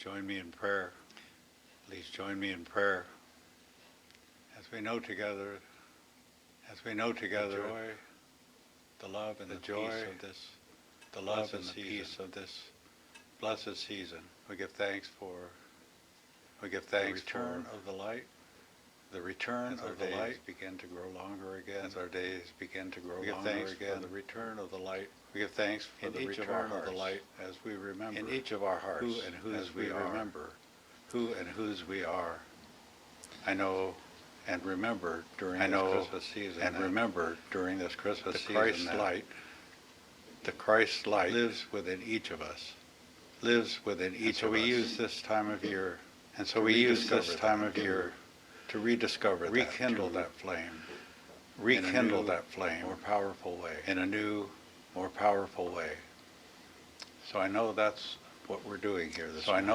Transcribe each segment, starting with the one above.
join me in prayer. Please join me in prayer. As we know together, the joy, the love and the joy of this, the love and the peace of this blessed season. We give thanks for the return of the light. The return of the light begin to grow longer again. As our days begin to grow longer again. For the return of the light. We give thanks for the return of the light as we remember in each of our hearts who and whose we remember, who and whose we are. I know and remember during this Christmas season. And remember during this Christmas season the Christ light lives within each of us. Lives within each of us. So we use this time of year. And so we use this time of year to rediscover that, rekindle that flame, rekindle that flame, more powerful way, in a new, more powerful way. So I know that's what we're doing here this morning.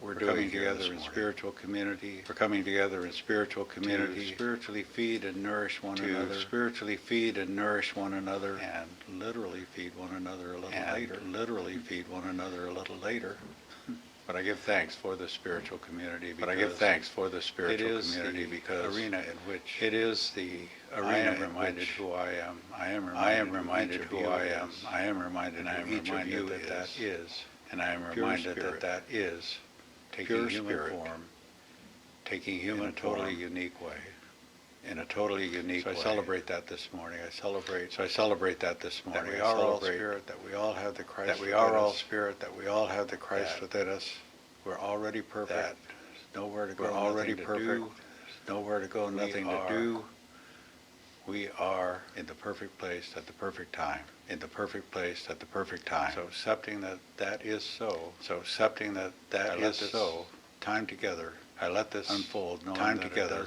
We're doing together in spiritual community. We're coming together in spiritual community to spiritually feed and nourish one another. Spiritually feed and nourish one another, and literally feed one another a little later. But I give thanks for the spiritual community. It is the arena in which I am reminded who I am. I am reminded who I am. I am reminded who each of you is. And I am reminded that is taking human form, taking human in a totally unique way. In a totally unique way. So I celebrate that this morning. That we are all spirit, that we all have the Christ within us. That we are all spirit, that we all have the Christ within us. We're already perfect. There's nowhere to go. We're already perfect. There's nowhere to go, nothing to do. We are in the perfect place at the perfect time. In the perfect place at the perfect time. So accepting that is so. Time together. I let this unfold, knowing time together.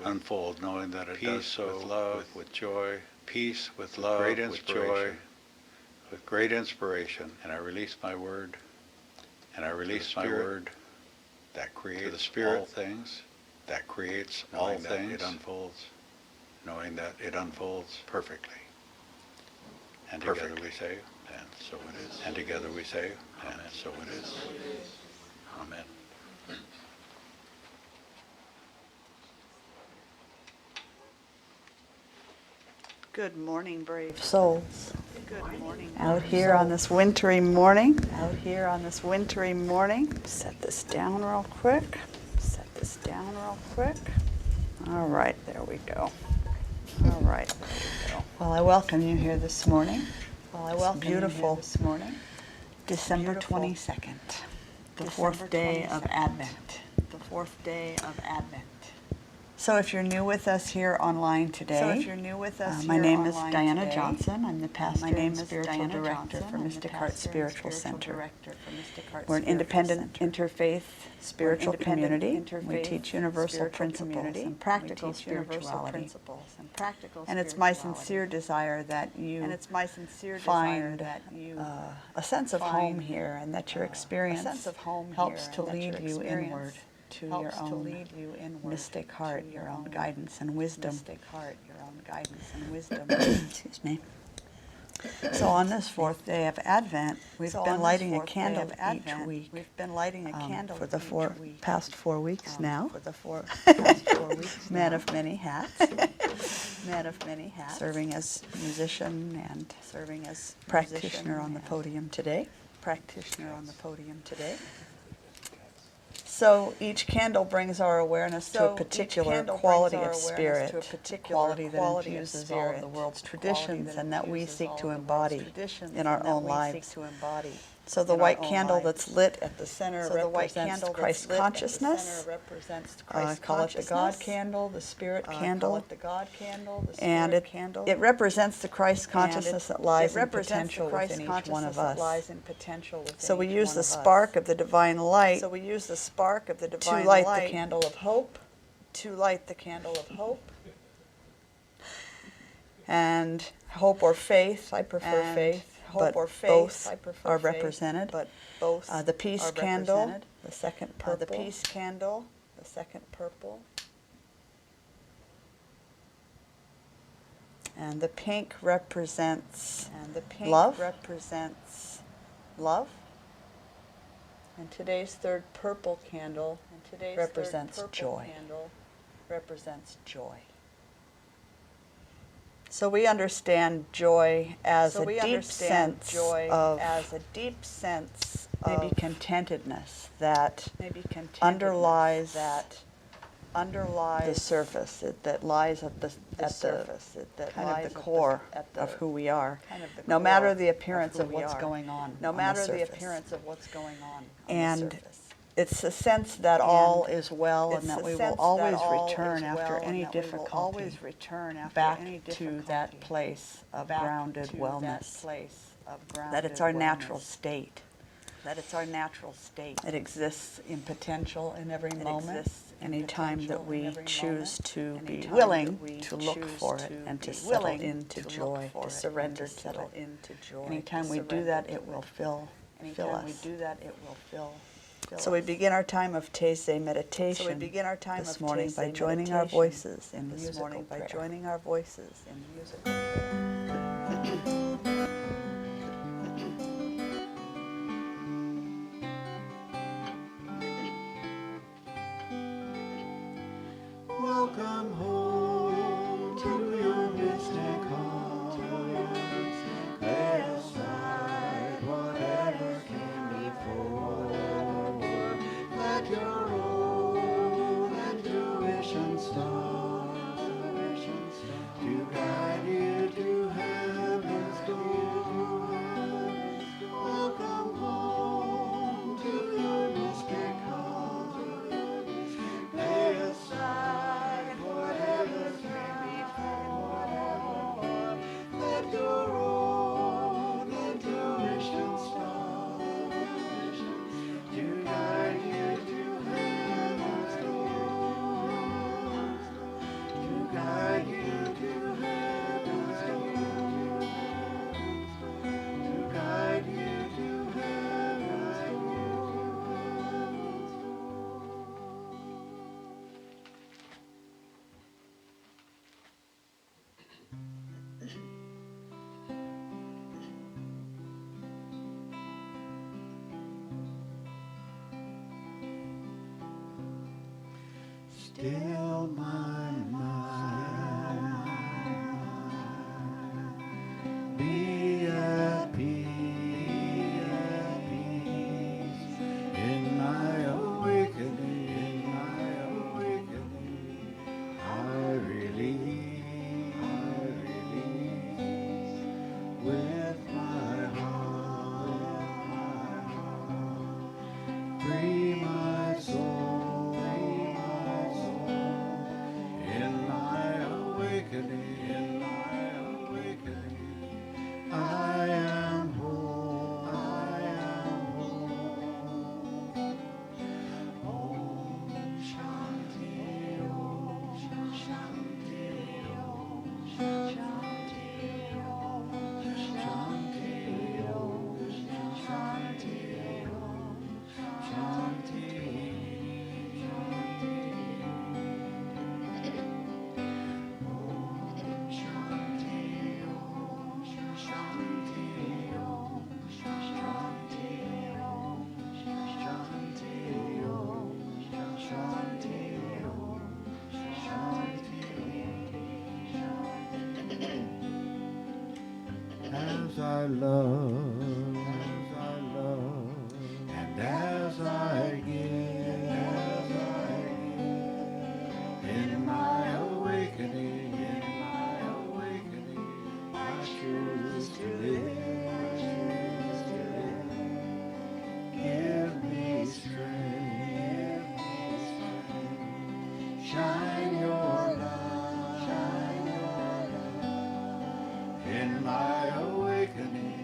Unfold, knowing that it does so with love, with joy, peace, with love, great inspiration, with joy, with great inspiration. And I release my word. That creates all things. That creates all things. It unfolds. Knowing that it unfolds perfectly. And together we say, and so it is. And together we say, and so it is. Amen. Good morning, brave souls. Good morning. Out here on this wintry morning. Set this down real quick. All right, there we go. Well, I welcome you here this morning. It's beautiful December 22nd, the fourth day of Advent. So if you're new with us here online today, my name is Diana Johnson. I'm the pastor and spiritual director for Mystic Heart Spiritual Center. We're an independent interfaith spiritual community. We teach universal principles and practical spirituality. And it's my sincere desire that you find a sense of home here, and that your experience helps to lead you inward to your own mystic heart, your own guidance and wisdom. Excuse me. So on this fourth day of Advent, we've been lighting a candle each week for the past 4 weeks now. Man of many hats. Serving as musician and practitioner on the podium today. So each candle brings our awareness to a particular quality of spirit, quality that infuses all of the world's traditions and that we seek to embody in our own lives. So the white candle that's lit at the center represents Christ consciousness. I call it the God candle, the Spirit candle. And it represents the Christ consciousness that lies in potential within each one of us. So we use the spark of the divine light to light the candle of hope. And hope or faith, I prefer faith. But both are represented. The peace candle, the second purple. And the pink represents love. And today's third purple candle represents joy. So we understand joy as a deep sense of maybe contentedness that underlies the surface, that lies at the core of who we are, no matter the appearance of what's going on. And it's a sense that all is well and that we will always return after any difficulty back to that place of grounded wellness, that it's our natural state. It exists in potential in every moment, anytime that we choose to be willing to look for it and to settle into joy, to surrender to it. Anytime we do that, it will fill us. So we begin our time of Taizé meditation this morning by joining our voices in musical prayer. Welcome home to your mystic home. Lay aside whatever came before. Let your own intuition start to guide you to heaven's door. Welcome home to your mystic home. Lay aside whatever came before. Let your own intuition start to guide you to heaven's door. To guide you to heaven's door. To guide you to heaven's Still my mind, be at peace, in my awakening, I release with my heart, free my soul. In my awakening, I am whole, Om Shanti, Om Shanti, Om Shanti, Om Shanti, Om Shanti, Om Shanti. As I love, and as I give, in my awakening, I choose to live. Give me strength, shine your light, in my awakening,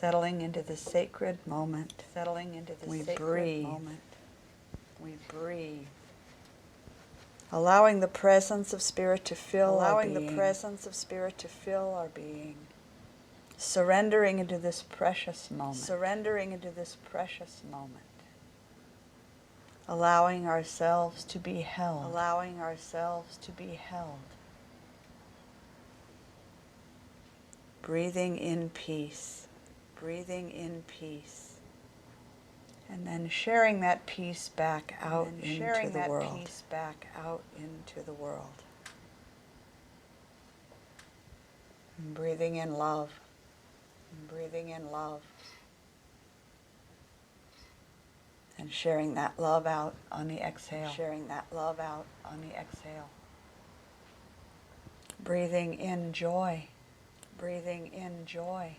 Settling into the sacred moment. Settling into the sacred moment. We breathe. Allowing the presence of Spirit to fill our being. Allowing the presence of Spirit to fill our being. Surrendering into this precious moment. Surrendering into this precious moment. Allowing ourselves to be held. Allowing ourselves to be held. Breathing in peace. Breathing in peace. And then sharing that peace back out into the world. Peace back out into the world. And breathing in love. And breathing in love. And sharing that love out on the exhale. Sharing that love out on the exhale. Breathing in joy. Breathing in joy.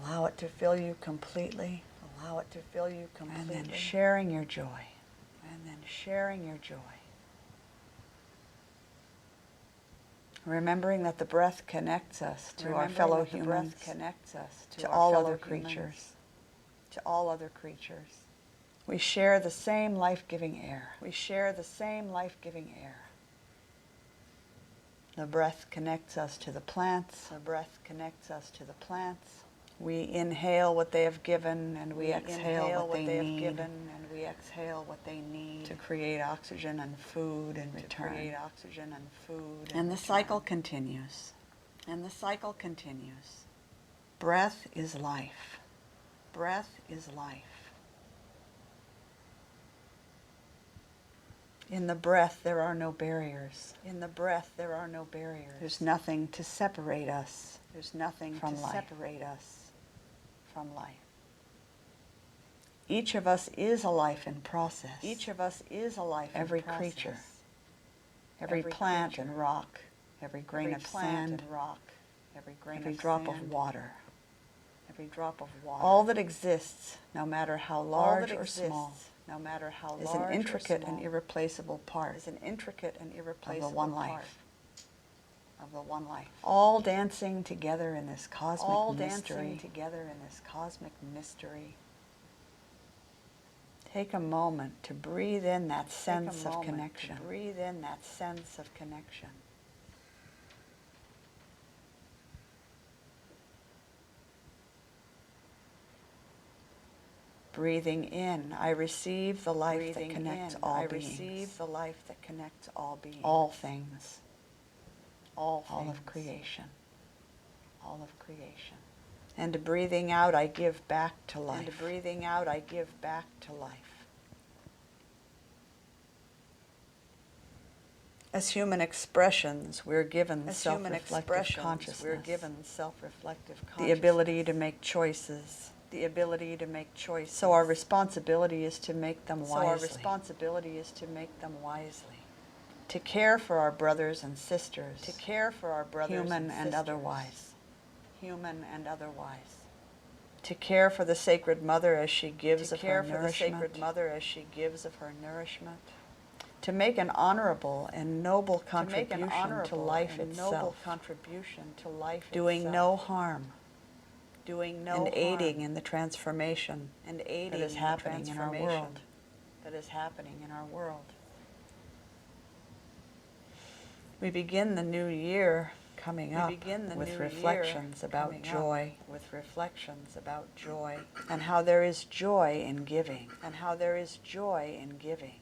Allow it to fill you completely. Allow it to fill you completely. And then sharing your joy. And then sharing your joy. Remembering that the breath connects us to our fellow humans, connects us to all other creatures. To all other creatures. We share the same life-giving air. We share the same life-giving air. The breath connects us to the plants. The breath connects us to the plants. We inhale what they have given, and we exhale what they need. Given, and we exhale what they need to create oxygen and food in return. To create oxygen and food. And the cycle continues. And the cycle continues. Breath is life. Breath is life. In the breath, there are no barriers. In the breath, there are no barriers. There's nothing to separate us. There's nothing to separate us from life. Each of us is a life in process. Each of us is a life in process. Every creature, every plant and rock, every grain of sand, every drop of water. Every drop of water. All that exists, no matter how large or small, no matter how large, is an intricate and irreplaceable part. Is an intricate and irreplaceable of the one life. Of the one life. All dancing together in this cosmic mystery. All dancing together in this cosmic mystery. Take a moment to breathe in that sense of connection. Breathe in that sense of connection. Breathing in, I receive the life that connects all beings. I receive the life that connects all beings. All things. All of creation. All of creation. And breathing out, I give back to life. And breathing out, I give back to life. As human expressions, we're given self-reflective consciousness. We're given self-reflective consciousness. The ability to make choices. The ability to make choices. So our responsibility is to make them wisely. So our responsibility is to make them wisely. To care for our brothers and sisters. To care for our brothers human and otherwise. Human and otherwise. To care for the Sacred Mother as she gives of her nourishment. To care for the Sacred Mother as she gives of her nourishment. To make an honorable and noble contribution to life itself. Doing no harm. Doing no harm. And aiding in the transformation that is happening in our world. That is happening in our world. We begin the new year coming up with reflections about joy. With reflections about joy. And how there is joy in giving. And how there is joy in giving.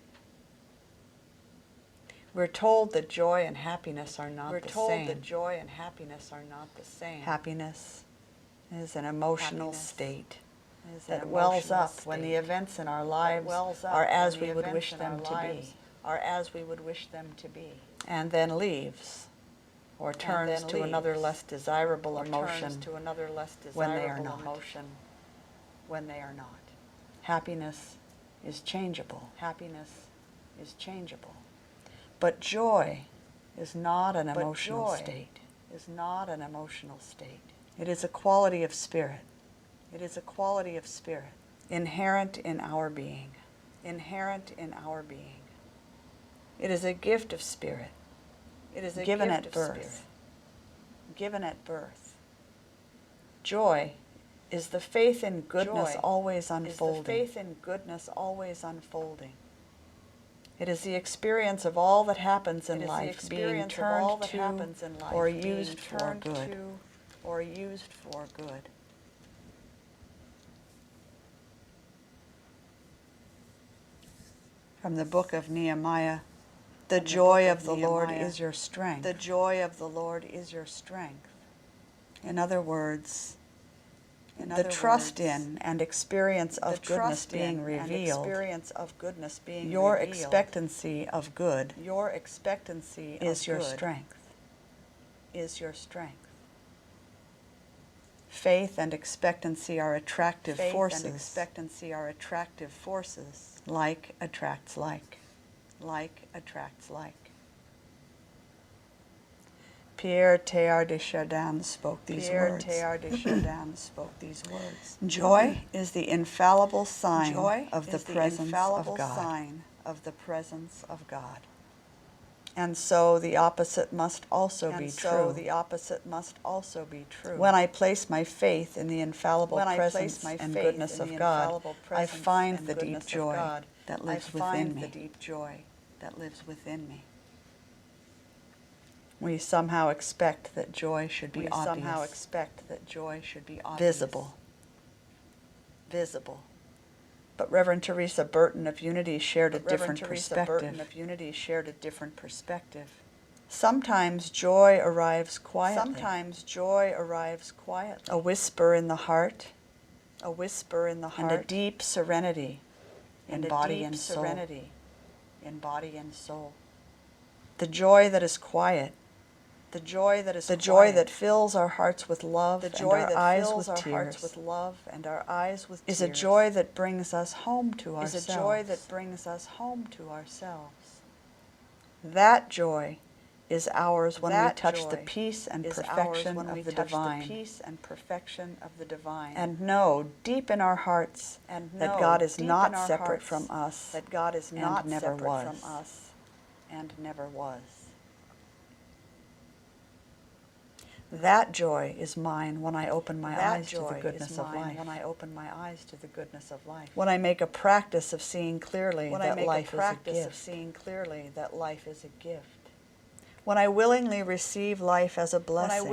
We're told that joy and happiness are not the same. We're told that joy and happiness are not the same. Happiness is an emotional state that wells up when the events in our lives are as we would wish them to be. Are as we would wish them to be. And then leaves, or turns to another less desirable emotion when they are not. When they are not. Happiness is changeable. Happiness is changeable. But joy is not an emotional state. Is not an emotional state. It is a quality of spirit. It is a quality of spirit. Inherent in our being. Inherent in our being. It is a gift of spirit. It is a given at birth. Given at birth. Joy is the faith in goodness always unfolding. Is the faith in goodness always unfolding. It is the experience of all that happens in life being turned to or used for good. From the book of Nehemiah, the joy of the Lord is your strength. The joy of the Lord is your strength. In other words, the trust in and experience of goodness being revealed, your expectancy of good is your strength. Faith and expectancy are attractive forces. Like attracts like. Like attracts like. Pierre Teilhard de Chardin spoke these words. Joy is the infallible sign of the presence of God. And so the opposite must also be true. When I place my faith in the infallible presence and goodness of God, I find the deep joy that lives within me. We somehow expect that joy should be obvious, visible. But Reverend Teresa Burton of Unity shared a different perspective. Sometimes joy arrives quietly. A whisper in the heart, and a deep serenity in body and soul. The joy that is quiet, the joy that fills our hearts with love and our eyes with tears, is a joy that brings us home to ourselves. That joy is ours when we touch the peace and perfection of the divine, and know deep in our hearts that God is not separate from us and never was. That joy is mine when I open my eyes to the goodness of life. When I make a practice of seeing clearly that life is a gift. When I willingly receive life as a blessing.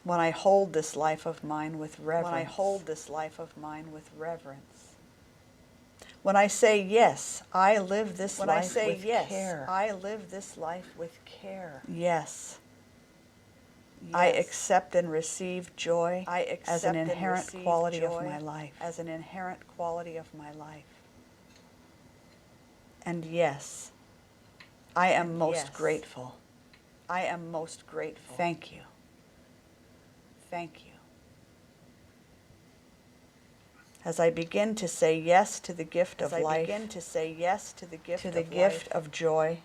When I hold this life of mine with reverence. When I say yes, I live this life with care. Yes. I accept and receive joy as an inherent quality of my life. And yes, I am most grateful. Thank you. As I begin to say yes to the gift of life, to the gift of joy,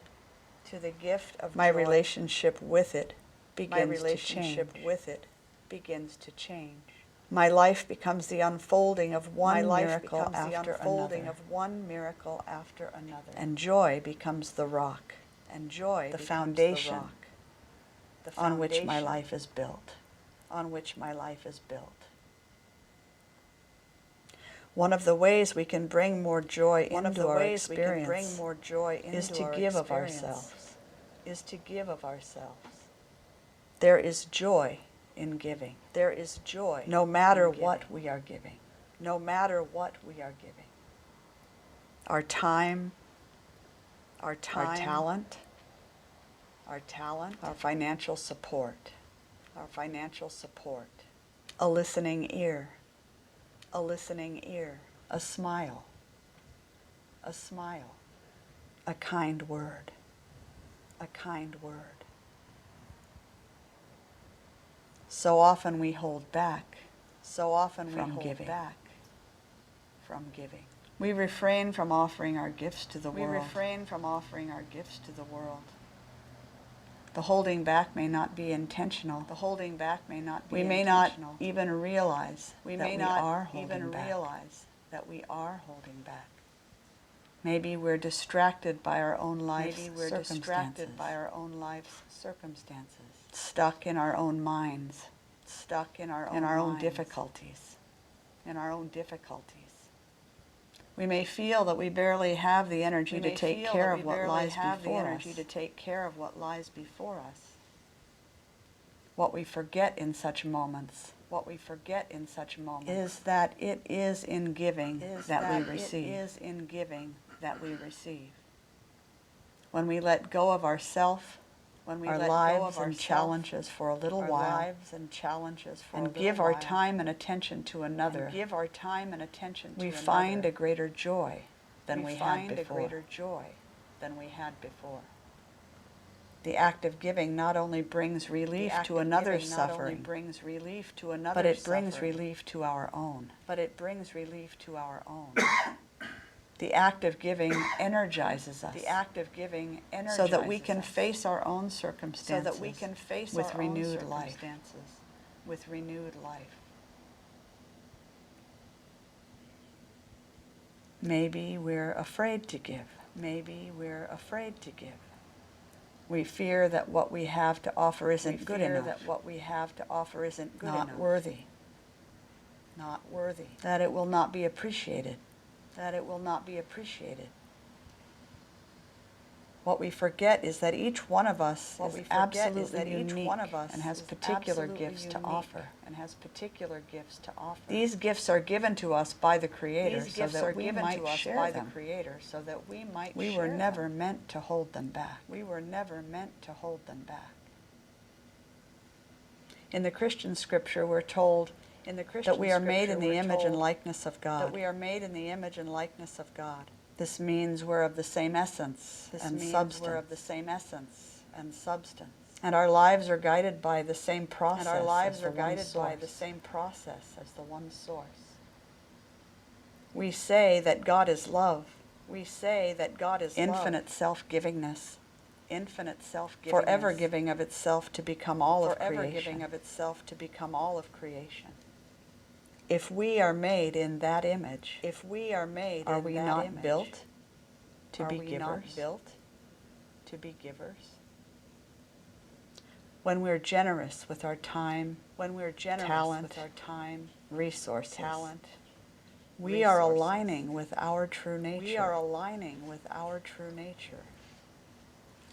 my relationship with it begins to change. My life becomes the unfolding of one miracle after another. And joy becomes the rock, the foundation on which my life is built. One of the ways we can bring more joy into our experience is to give of ourselves. There is joy in giving. No matter what we are giving. Our time, our talent, our financial support, a listening ear, a smile, a kind word. So often we hold back from giving. We refrain from offering our gifts to the world. The holding back may not be intentional. We may not even realize that we are holding back. Maybe we're distracted by our own life's Maybe we're circumstances. distracted by our own life's circumstances. Stuck in our own minds. Stuck in our own minds, difficulties. in our own difficulties. We may feel that we barely have the energy to take care of what lies before us. To take care of what lies before us. What we forget in such moments is that it is in giving that we receive. It is in giving that we receive. When we let go of ourself, our lives and ourself, challenges for a little while, and give our time and attention to another, we find a greater joy than we had before. The act of giving not only brings relief to another's suffering, but it brings relief to our own. The act of giving energizes us so that we can face our own circumstances with renewed life. Maybe we're afraid to give. We fear that what we have to offer isn't good enough. Not worthy. That it will not be appreciated. What we forget is that each one of us is absolutely unique and has particular gifts to offer. These gifts are given to us by the Creator so that we might share them. We were never meant to hold them back. In the Christian scripture, we're told that we are made in the image and likeness of God. This means we're of the same essence and substance. And our lives are guided by the same process as the one source. We say that God is love. Infinite self-givingness. Forever giving of itself to become all of creation. If we are made in that image, are we not built to be givers? When we're generous with our time, talent, resources, we are aligning with our true nature.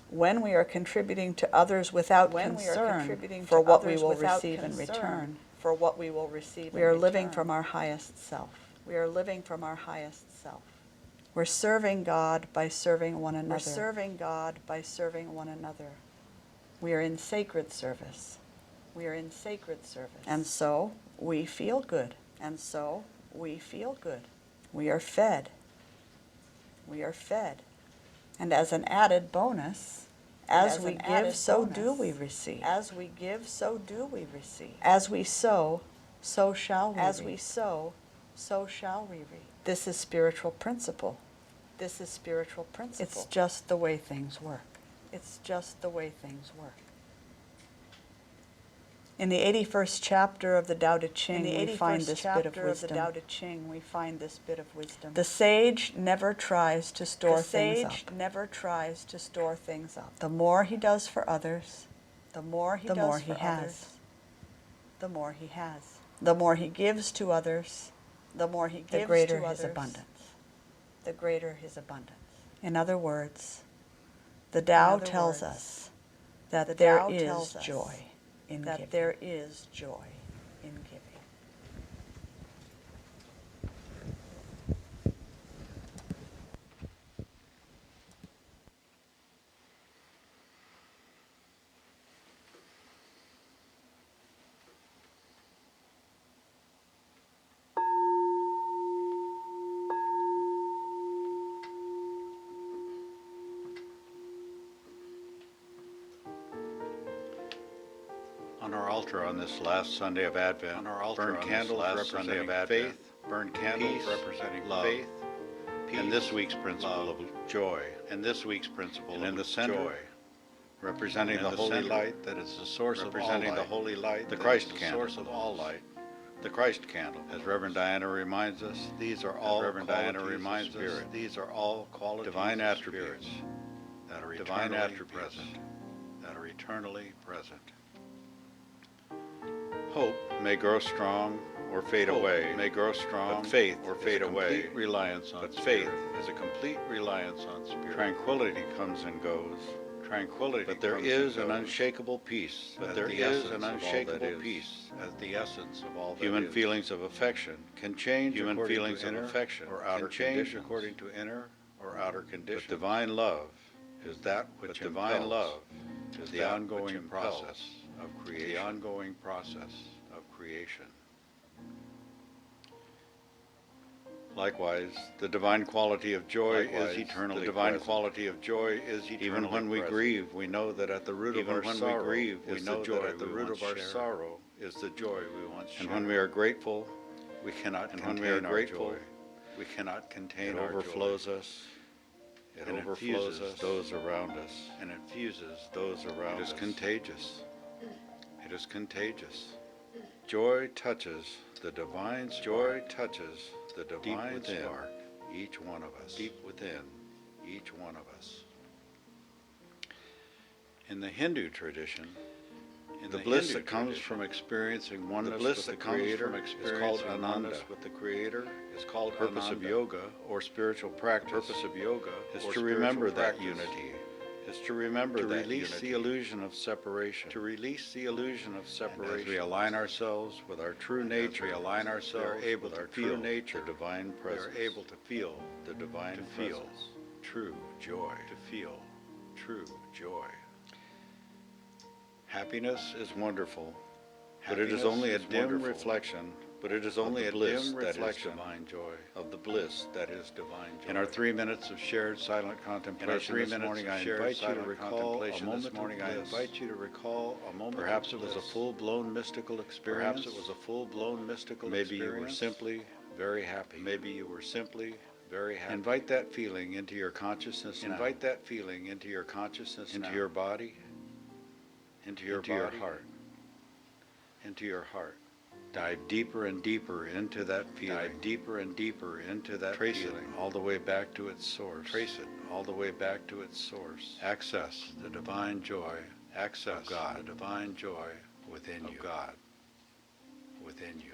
When we are contributing to others without concern for what we will receive in return, we are living from our highest self. We're serving God by serving one another. We are in sacred service. And so we feel good. We are fed. And as an added bonus, as we give, so do we receive. As we sow, so shall we reap. This is spiritual principle. It's just the way things work. In the 81st chapter of the Tao Te Ching, we find this bit of wisdom. The sage never tries to store things up. The more he does for others, the more he has. The more he gives to others, the greater his abundance. In other words, the Tao tells us that there is joy in giving. On our altar on this last Sunday of Advent, burn candles representing faith, burn candles representing love, faith, peace, and this week's principle of joy, and in the center, representing the holy light that is the source of all light, the Christ candle, source of all light. The Christ candle. As Reverend Diana reminds us, these are all These are all qualities divine attributes that are eternally present. That are eternally present. Hope may grow strong or fade away. May grow strong, but faith or fade away. Complete reliance on faith is a complete reliance on spirit. Tranquility comes and goes. Tranquility, but there is an unshakable peace. But there is an unshakable peace as the essence of all that human feelings of affection can change. Human feelings of affection or outer conditions according to inner or outer conditions. But divine love is that which divine love is the ongoing process of creation. The ongoing process of creation. Likewise, the divine quality of joy is eternally The divine quality of joy is eternally Even when we grieve, we know that at the root of our sorrow is the joy. At the root of our sorrow is the joy we once shared. And when we are grateful, we cannot contain our joy. We cannot contain our joy. It overflows us. It overflows us, those around us, and infuses those around us. It is contagious. It is contagious. Joy touches the divine spark. Joy touches the divine spark, each one of us. Deep within each one of us. In the Hindu tradition, the bliss that comes from experiencing oneness with the Creator is called Ananda. With the Creator is called the purpose of yoga or spiritual practice. The purpose of yoga is to remember that unity. Is to remember to that release unity. The illusion of separation. To release the illusion of separation. And as we align ourselves with our true nature, we align ourselves able with our true nature, divine presence. We are able to feel the divine presence. True joy. To feel true joy. Happiness is wonderful, but it is only a dim reflection. But it is only a dim reflection of the bliss that is divine joy. In our 3 minutes of shared silent contemplation this morning, I invite you to recall a moment. Perhaps it was a full-blown mystical experience. Perhaps it was a full-blown mystical experience. Maybe you were simply very happy. Maybe you were simply very happy. Invite that feeling into your consciousness now. Invite that feeling into your consciousness now. Into your body, into your heart, into your heart. Dive deeper and deeper into that feeling. Dive deeper and deeper into that feeling. Trace it all the way back to its source. Trace it all the way back to its source. Access the divine joy. Access God. The divine joy within you. God within you.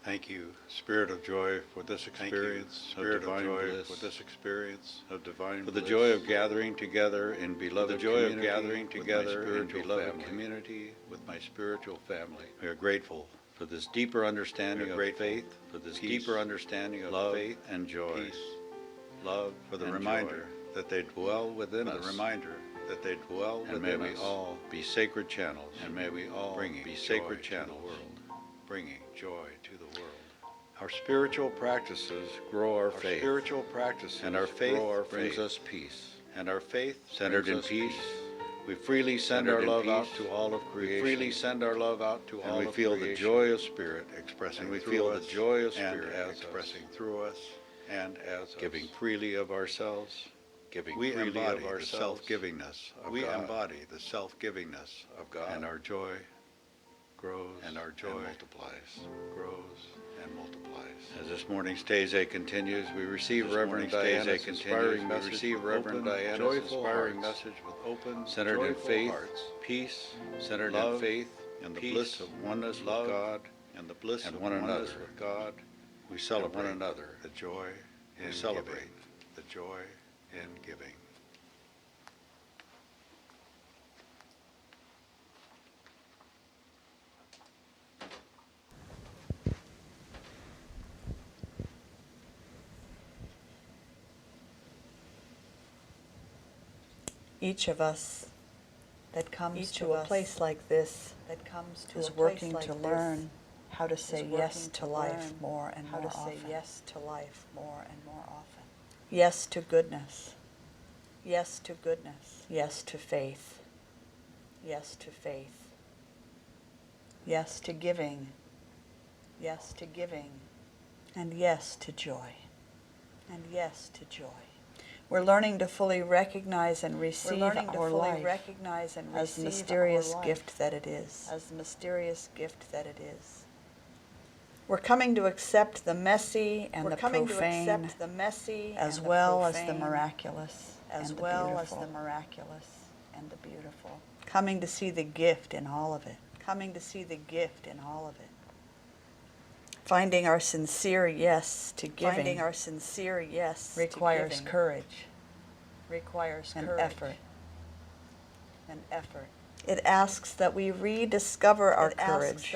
Thank you, Spirit of Joy, for this experience, Spirit of Joy, for this experience of divine for the joy of gathering together in beloved community with my spiritual family. We are grateful for this deeper understanding of faith, for this deeper understanding of love, faith and joy, peace, love, for the reminder that they dwell within us, the reminder that they dwell within us, and may we all be sacred channels, and may we all be sacred channels, bringing joy to the world. Our spiritual practices grow our faith, and our faith brings us peace, and our faith centered in peace. We freely send our love out to all of creation. We freely send our love out to all of creation. And we feel the joy of Spirit expressing through us, and as giving freely of ourselves, we embody the self-givingness of God. We embody the self-givingness of God, and our joy grows and multiplies, and multiplies. As this morning's Taizé continues, we receive Reverend Diana's inspiring message with open, centered in faith, peace, centered in faith, and the bliss of oneness with God, and the bliss of one another with God. We celebrate one another the joy in giving. The joy in giving. Each of us that comes to a place like this is working to learn how to say yes to life more and more often. Yes to goodness. Yes to goodness. Yes to faith. Yes to faith. Yes to giving. Yes to giving. And yes to joy. And yes to joy. We're learning to fully recognize and receive our life as the mysterious gift that it is. We're coming to accept the messy and the profane, as well as the miraculous and the beautiful. Coming to see the gift in all of it. Finding our sincere yes to giving requires courage and effort. It asks that we rediscover our courage,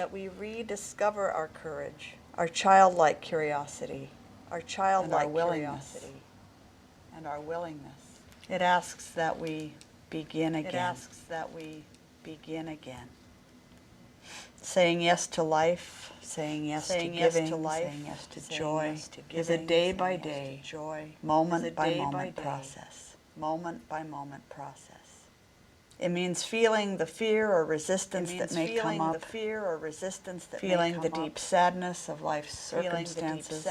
our childlike curiosity, and our willingness. It asks that we begin again. Saying yes to life, saying yes to giving, saying yes to joy is a day-by-day, moment-by-moment process. It means feeling the fear or resistance that may come up, feeling the deep sadness of life's circumstances,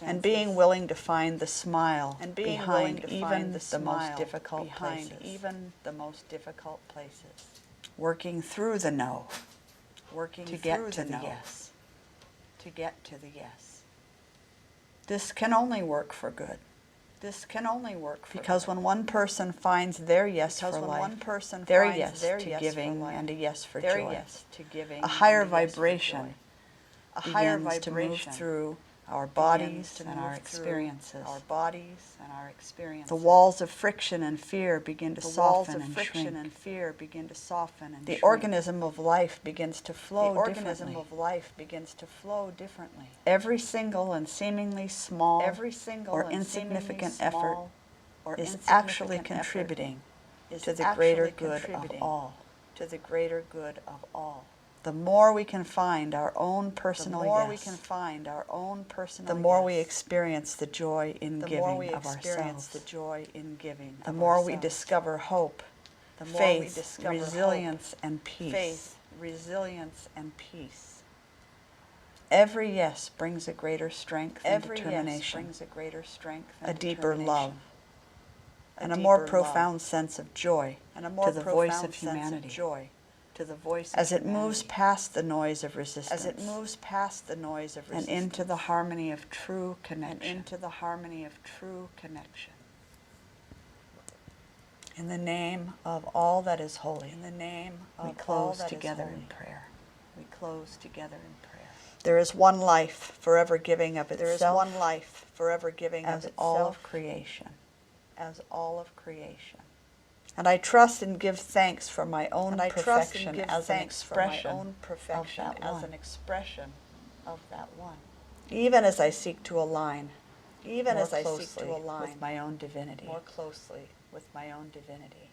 and being willing to find the smile behind even the most difficult places. Working through the no, to get to the yes. This can only work for good. Because when one person finds their yes for life, their yes to giving and a yes for joy, a higher vibration begins to move through our bodies and our experiences. The walls of friction and fear begin to soften and shrink. The organism of life begins to flow differently. Every single and seemingly small or insignificant effort is actually contributing to the greater good of all. The more we can find our own personal yes, the more we experience the joy in giving of ourselves. The more we discover hope, faith, resilience, and peace. Every yes brings a greater strength and determination, a deeper love, and a more profound sense of joy to the voice of humanity. As it moves past the noise of resistance and into the harmony of true connection. In the name of all that is holy, we close together in prayer. There is one life forever giving of itself. There is one life forever giving of as itself all of creation. as all of creation. And I trust and give thanks for my own And I trust and perfection give as an thanks for my expression own perfection of that as one. an expression of that one. Even as I seek to align Even more as I seek closely to align with my own divinity. more closely with my own divinity.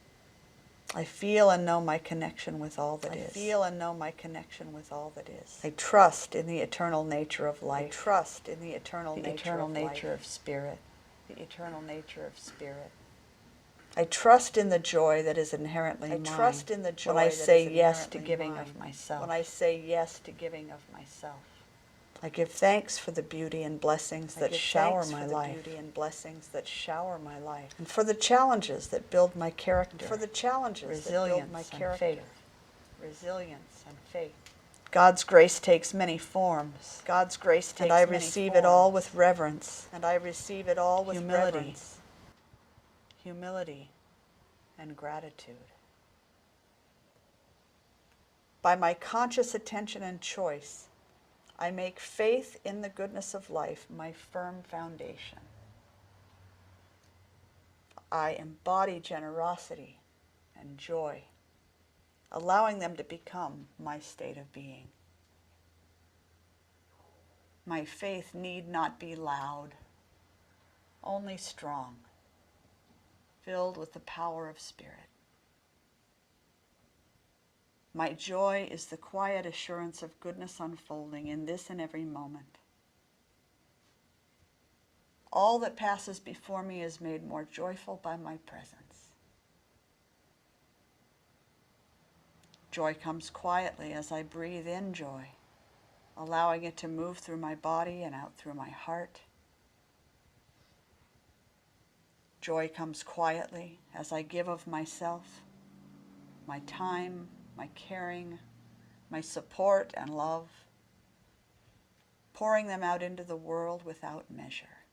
I feel and know my connection with all that is. I feel and know my connection with all that is. I trust in the eternal nature of life. I trust in the eternal the nature eternal of nature life. of spirit. The eternal nature of spirit. I trust in the joy that is inherently I mine. trust in the joy when I that say is yes to inherently giving mine. of myself. When I say yes to giving of myself. I give thanks for the beauty and blessings that shower my life. Beauty and blessings that shower my life. And for the challenges that build my character. For the challenges resilience that build my and character. faith. Resilience and faith. God's grace takes many forms. God's grace takes and I many receive forms. it all with reverence. And I receive it all with humility, reverence. Humility and gratitude. By my conscious attention and choice, I make faith in the goodness of life my firm foundation. I embody generosity and joy, allowing them to become my state of being. My faith need not be loud, only strong, filled with the power of spirit. My joy is the quiet assurance of goodness unfolding in this and every moment. All that passes before me is made more joyful by my presence. Joy comes quietly as I breathe in joy, allowing it to move through my body and out through my heart. Joy comes quietly as I give of myself, my time, my caring, my support and love, pouring them out into the world without measure.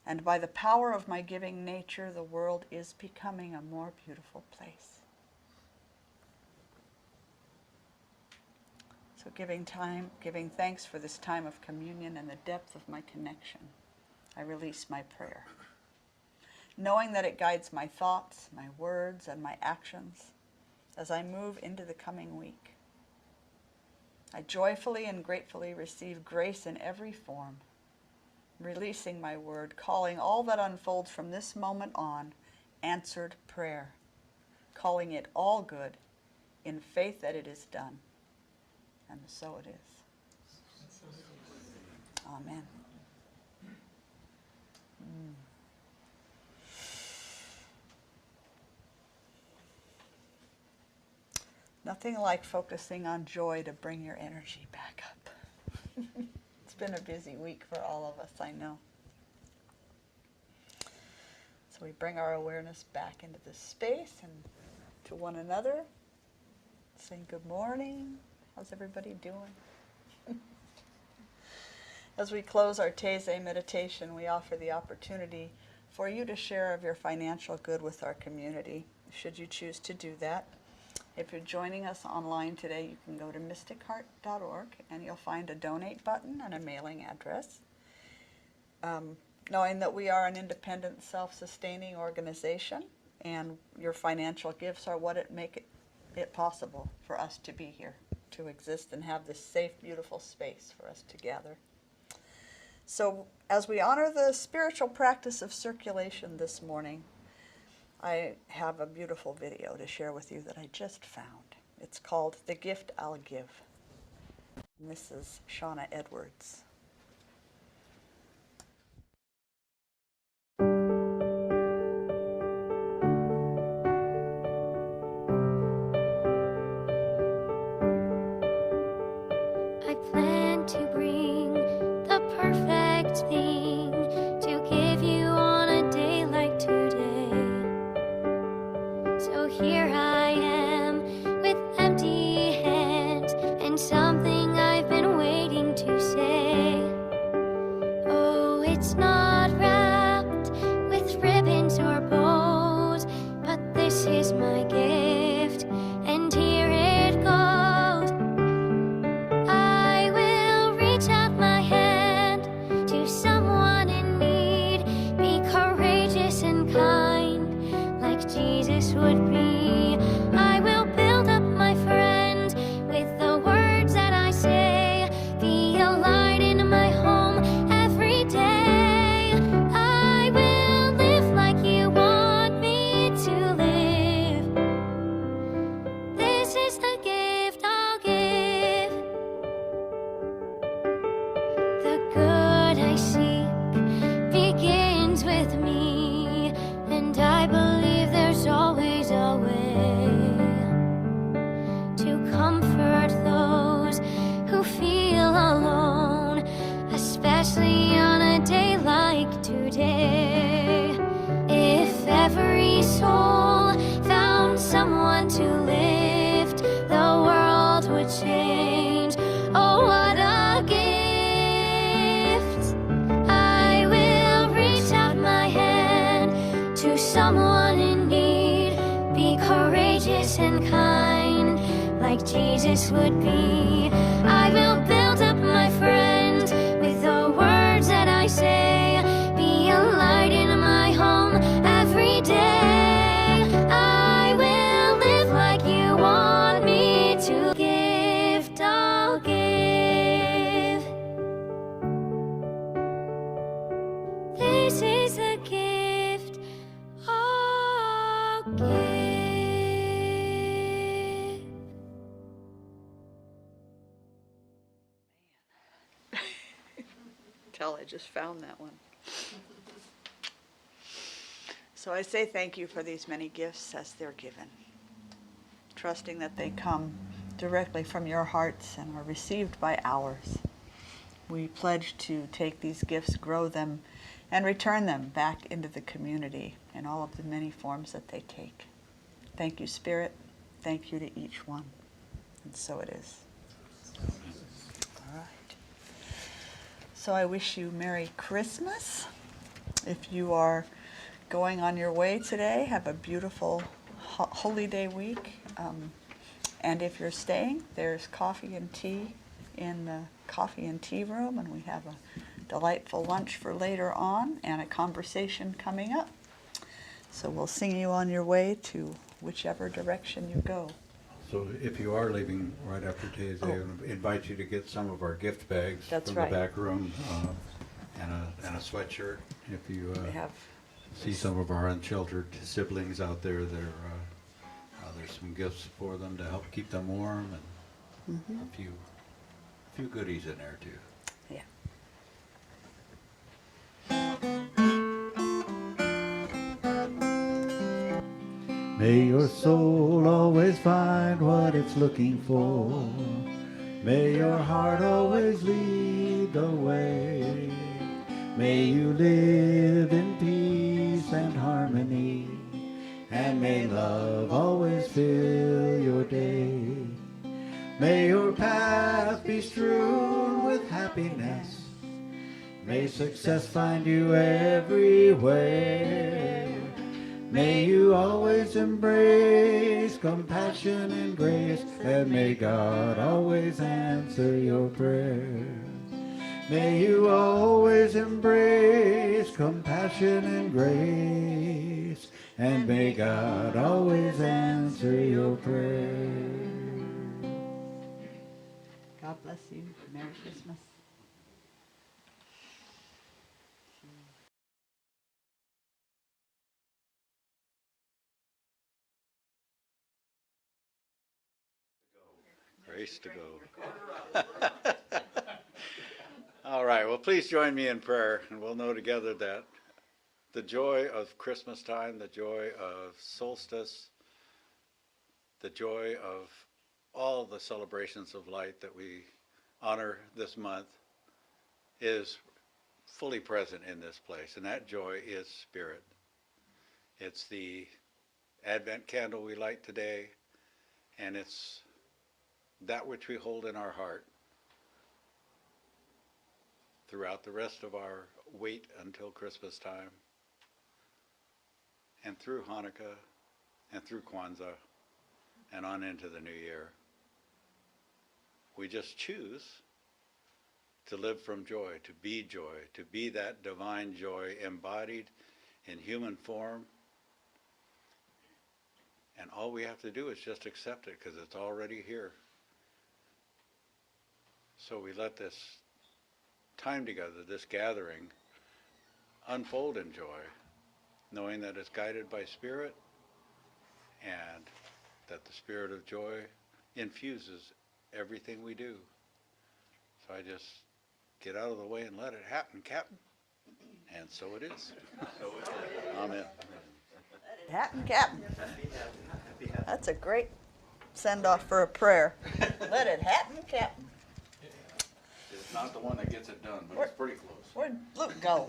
And by the power of my giving nature, the world is becoming a more beautiful place. So giving thanks for this time of communion and the depth of my connection, I release my prayer, knowing that it guides my thoughts, my words, and my actions as I move into the coming week. I joyfully and gratefully receive grace in every form, releasing my word, calling all that unfolds from this moment on answered prayer, calling it all good in faith that it is done. And so it is. Amen. Nothing like focusing on joy to bring your energy back up. It's been a busy week for all of us, I know. So we bring our awareness back into this space and to one another, saying good morning. How's everybody doing? As we close our Taizé meditation, we offer the opportunity for you to share of your financial good with our community, should you choose to do that. If you're joining us online today, you can go to mysticheart.org and you'll find a donate button and a mailing address. Knowing that we are an independent, self-sustaining organization, and your financial gifts are what make it possible for us to be here, to exist and have this safe, beautiful space for us to gather. So as we honor the spiritual practice of circulation this morning, I have a beautiful video to share with you that I just found. It's called The Gift I'll Give. And this is Shauna Edwards. I plan to bring the perfect thing to give you on a day like today. So here I am with empty hands and something I've been waiting to say. This is the gift I'll give. The good I seek begins with me, and I believe there's always a way to comfort those who feel alone, especially on a day like today. If every soul found someone to lift, the world would change. Oh, what a gift! I will reach out my hand to someone in need. Be courageous and kind, like Jesus would be. I will build up my friends with the words that I say. Be a light in my home every day. I will live like you want me to. Gift I'll give. This is a gift I'll give. Tell I just found that one. So I say thank you for these many gifts as they're given, trusting that they come directly from your hearts and are received by ours. We pledge to take these gifts, grow them, and return them back into the community in all of the many forms that they take. Thank you, Spirit. Thank you to each one. And so it is. All right. So I wish you Merry Christmas. If you are going on your way today, have a beautiful Holy Day week. And if you're staying, there's coffee and tea in the coffee and tea room, and we have a delightful lunch for later on and a conversation coming up. So we'll sing you on your way to whichever direction you go. So if you are leaving right after today's day, I invite you to get some of our gift bags That's from right. the back room, and a sweatshirt. If you We have see some of our unsheltered siblings out there, there's some gifts for them to help keep them warm, and a few goodies in there too. yeah. May your soul always find what it's looking for. May your heart always lead the way. May you live in peace and harmony, and may love always fill your day. May your path be strewn with happiness. May success find you everywhere. May you always embrace compassion and grace, and may God always answer your prayers. May you always embrace compassion and grace, and may God always answer your prayers. God bless you. Merry Christmas. Grace to go. All right, well, please join me in prayer, and we'll know together that the joy of Christmas time, the joy of solstice, the joy of all the celebrations of light that we honor this month is fully present in this place, and that joy is Spirit. It's the Advent candle we light today, and it's that which we hold in our heart throughout the rest of our wait until Christmas time, and through Hanukkah, and through Kwanzaa, and on into the new year. We just choose to live from joy, to be that divine joy embodied in human form. And all we have to do is just accept it, because it's already here. So we let this time together, this gathering, unfold in joy, knowing that it's guided by Spirit, and that the spirit of joy infuses everything we do. So I just get out of the way and let it happen, Captain. And so it is. Amen. Let it happen, Captain. That's a great send-off for a prayer. Let it happen, Captain. It's not the one that gets it done, but it's pretty close. Where'd Luke go?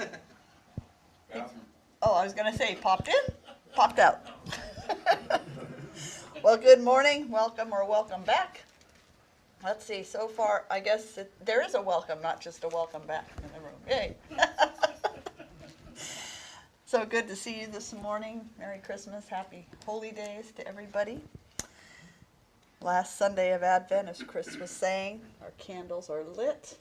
Oh, I was going to say, popped in, popped out. Well, good morning, welcome or welcome back. Let's see, so far, I guess there is a welcome, not just a welcome back in the room. Yay. So good to see you this morning. Merry Christmas, happy holy days to everybody. Last Sunday of Advent, as Chris was saying, our candles are lit.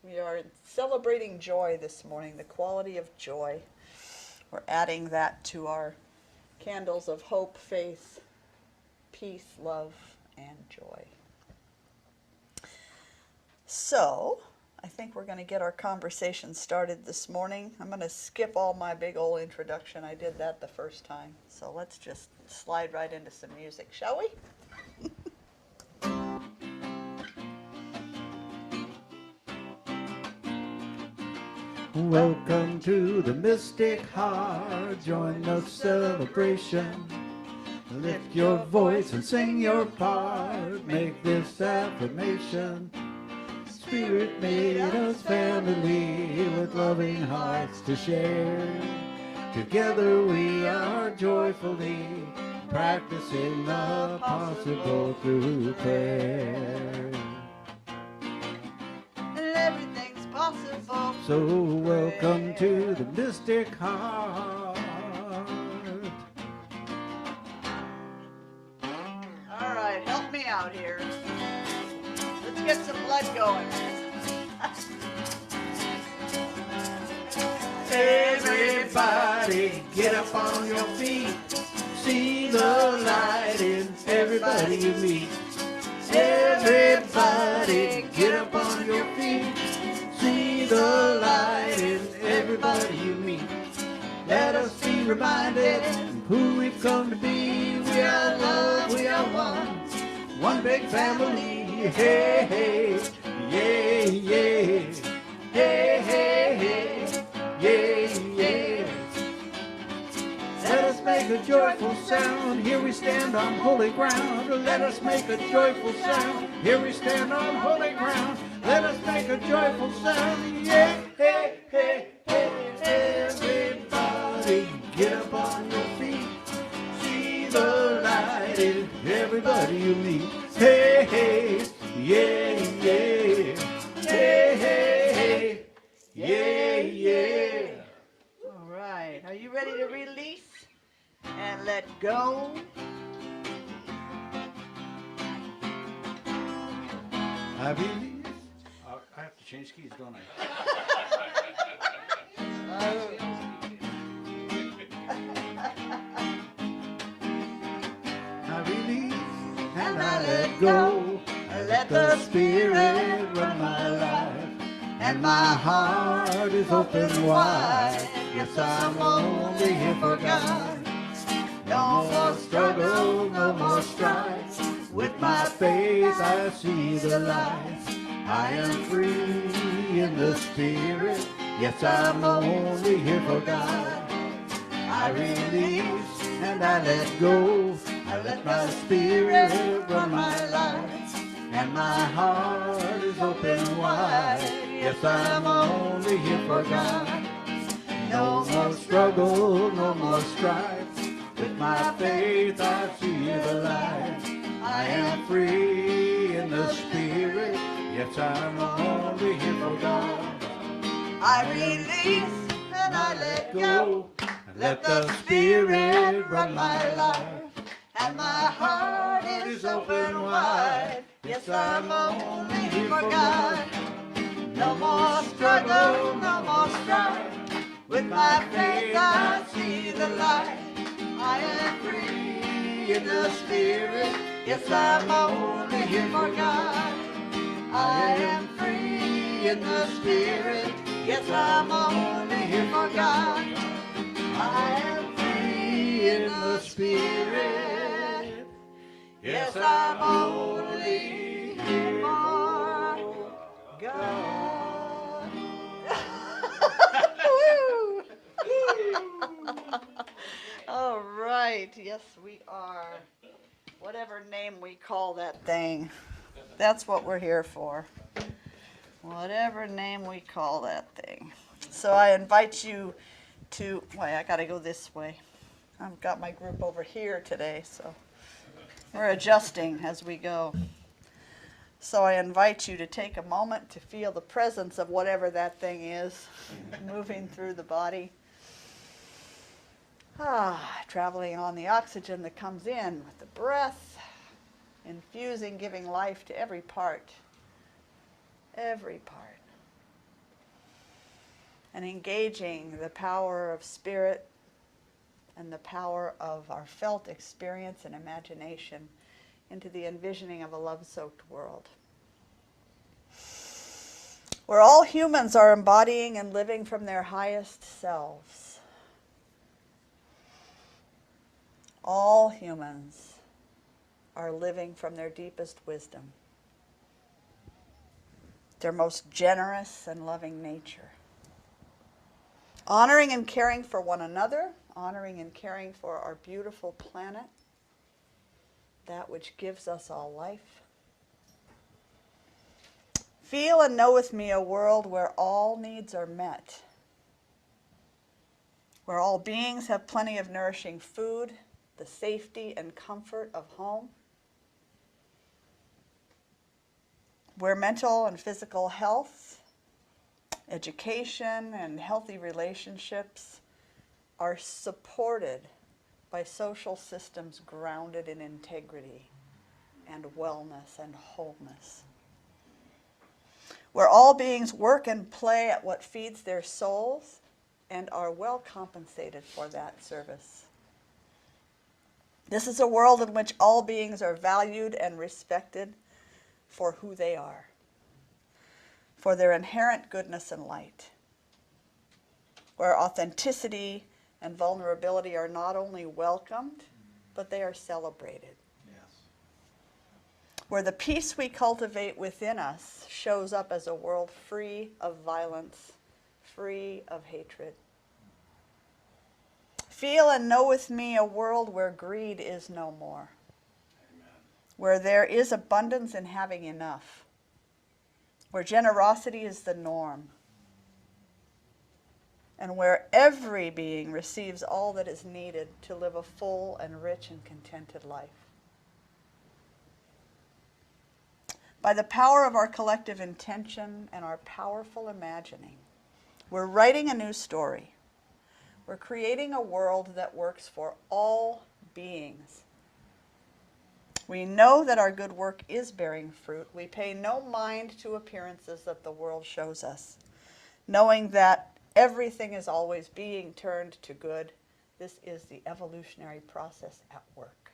We are celebrating joy this morning, the quality of joy. We're adding that to our candles of hope, faith, peace, love, and joy. So, I think we're going to get our conversation started this morning. I'm going to skip all my big old introduction. I did that the first time. So let's just slide right into some music, shall we? Welcome to the Mystic Heart, join the celebration. Lift your voice and sing your part, make this affirmation. Spirit made us family with loving hearts to share. Together we are joyfully practicing the possible through prayer. And everything's possible. So welcome to the Mystic Heart. All right, help me out here. Let's get some blood going. Everybody get up on your feet. See the light in everybody you meet. Everybody get up on your feet. See the light in everybody you meet. Let us be reminded of who we've come to be. We are love, we are one big family. Hey, hey, yeah, yeah. Hey, hey, hey, yeah, yeah. Let us make a joyful sound. Here we stand on holy ground. Let us make a joyful sound. Here we stand on holy ground. Let us make a joyful sound. Yeah, hey, hey, hey. Everybody get up on your feet. See the light in everybody you meet. Hey, hey, yeah, yeah. Hey, hey, hey, yeah, yeah. All right, are you ready to release and let go? I believe. I have to change keys, don't I? I release and I let go. I let the Spirit run my life, and my heart is open wide. Yes, I'm only here for God. No more struggle, no more strife. With my faith I see the light. I am free in the Spirit. Yes, I'm only here for God. I release and I let go. I let my spirit run my life, and my heart is open wide. Yes, I'm only here for God. No more struggle, no more strife. With my faith I see the light. I am free in the Spirit. Yes, I'm only here for God. I release and I let go. Let the Spirit run my life, and my heart is open wide. Yes, I'm only here for God. No more struggle, no more strife. With my faith I see the light. I am free in the Spirit. Yes, I'm only here for God. I am free in the Spirit. Yes, I'm only here for God. I am free in the Spirit. Yes, I'm only here for God. Woo! All right. Yes, we are. Whatever name we call that thing, that's what we're here for. Whatever name we call that thing. So I invite you to, wait, I got to go this way. I've got my group over here today, so we're adjusting as we go. So I invite you to take a moment to feel the presence of whatever that thing is moving through the body. Traveling on the oxygen that comes in with the breath, infusing, giving life to every part. Every part. And engaging the power of spirit and the power of our felt experience and imagination into the envisioning of a love-soaked world, where all humans are embodying and living from their highest selves. All humans are living from their deepest wisdom, their most generous and loving nature. Honoring and caring for one another, honoring and caring for our beautiful planet, that which gives us all life. Feel and know with me a world where all needs are met, where all beings have plenty of nourishing food, the safety and comfort of home, where mental and physical health, education, and healthy relationships are supported by social systems grounded in integrity and wellness and wholeness, where all beings work and play at what feeds their souls and are well compensated for that service. This is a world in which all beings are valued and respected for who they are, for their inherent goodness and light, where authenticity and vulnerability are not only welcomed, but they are celebrated. Where the peace we cultivate within us shows up as a world free of violence, free of hatred. Feel and know with me a world where greed is no more. Amen. Where there is abundance in having enough. Where generosity is the norm. And where every being receives all that is needed to live a full and rich and contented life. By the power of our collective intention and our powerful imagining, we're writing a new story. We're creating a world that works for all beings. We know that our good work is bearing fruit. We pay no mind to appearances that the world shows us, knowing that everything is always being turned to good. This is the evolutionary process at work.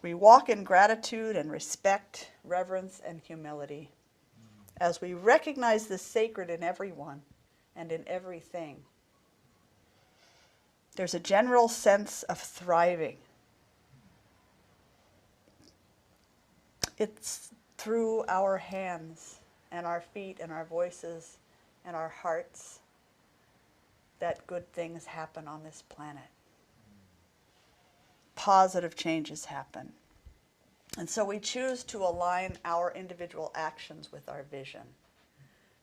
We walk in gratitude and respect, reverence, and humility as we recognize the sacred in everyone and in everything. There's a general sense of thriving. It's through our hands and our feet and our voices and our hearts that good things happen on this planet. Positive changes happen. And so we choose to align our individual actions with our vision.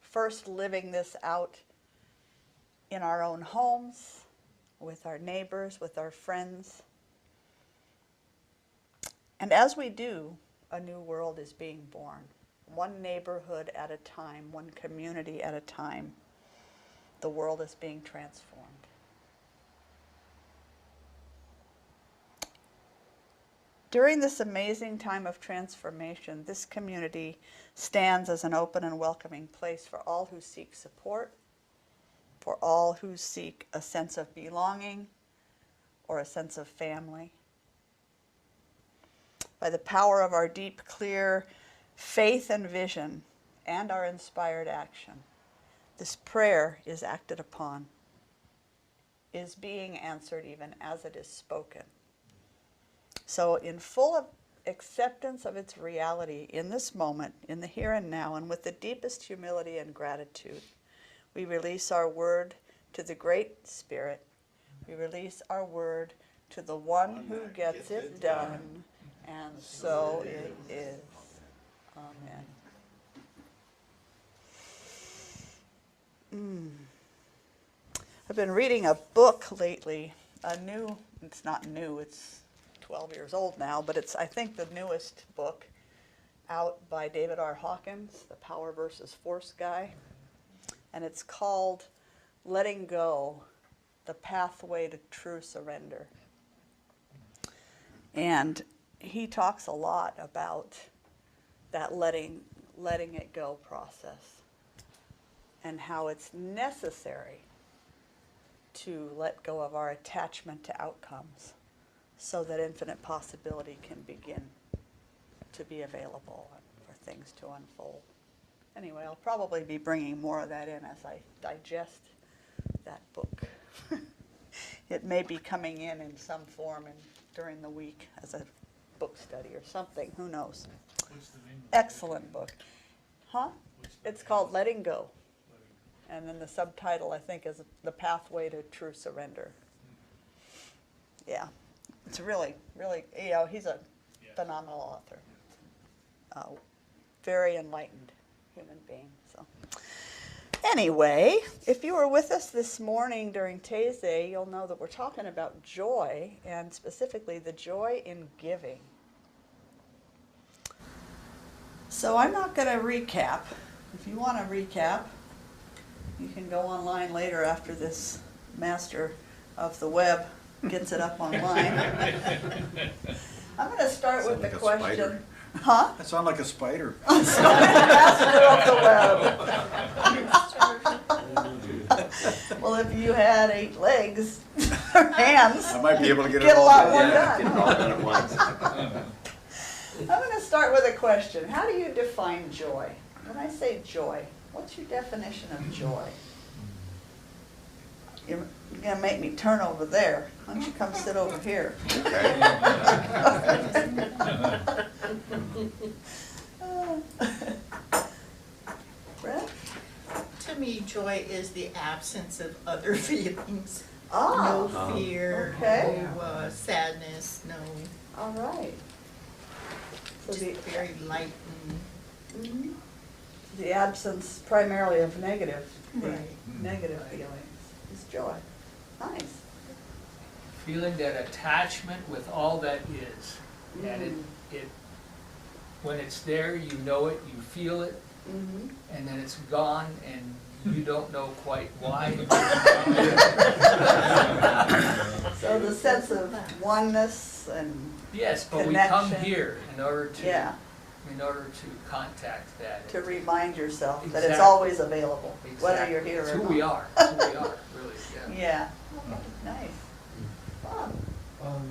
First, living this out in our own homes, with our neighbors, with our friends. And as we do, a new world is being born. One neighborhood at a time, one community at a time. The world is being transformed. During this amazing time of transformation, this community stands as an open and welcoming place for all who seek support, for all who seek a sense of belonging or a sense of family. By the power of our deep, clear faith and vision and our inspired action, this prayer is acted upon, is being answered even as it is spoken. So in full acceptance of its reality in this moment, in the here and now, and with the deepest humility and gratitude, we release our word to the Great Spirit. We release our word to the one who gets it done, and so it is. Amen. I've been reading a book lately, it's not new, it's 12 years old now, but it's, I think, the newest book out by David R. Hawkins, the Power versus Force guy. And it's called Letting Go, The Pathway to True Surrender. And he talks a lot about that letting it go process and how it's necessary to let go of our attachment to outcomes so that infinite possibility can begin to be available and for things to unfold. Anyway, I'll probably be bringing more of that in as I digest that book. It may be coming in some form during the week as a book study or something, who knows. What's the name? Excellent book. Huh? It's called Letting Go. And then the subtitle, I think, is The Pathway to True Surrender. Yeah. It's really, really, he's a phenomenal author. Very enlightened human being. So, anyway, if you were with us this morning during Taizé, you'll know that we're talking about joy, and specifically the joy in giving. So I'm not going to recap. If you want to recap, you can go online later after this master of the web gets it up online. I'm going to start with the question. Spider. Huh? That sounds like a spider. Master of the web. Well, if you had 8 legs or hands, I might be able to get a lot more Get it done. all done at once. I'm going to start with a question. How do you define joy? When I say joy, what's your definition of joy? You're going to make me turn over there. Why don't you come sit over here? Okay. Brett? To me, joy is the absence of other feelings. Ah, No fear, okay. no sadness, no, all right. So just very light and, mhm. The absence primarily of negative feelings is joy. Nice. Feeling that attachment with all that is. And it when it's there, you know it, you feel it, Mm-hmm. and then it's gone and you don't know quite why. So the sense of oneness and Yes, but we come Connection. here in order to contact that. to remind yourself that it's Exactly. always available, whether Exactly. you're here It's or who not. we are. It's who we are, really. Yeah. Yeah. Okay, nice. Fun.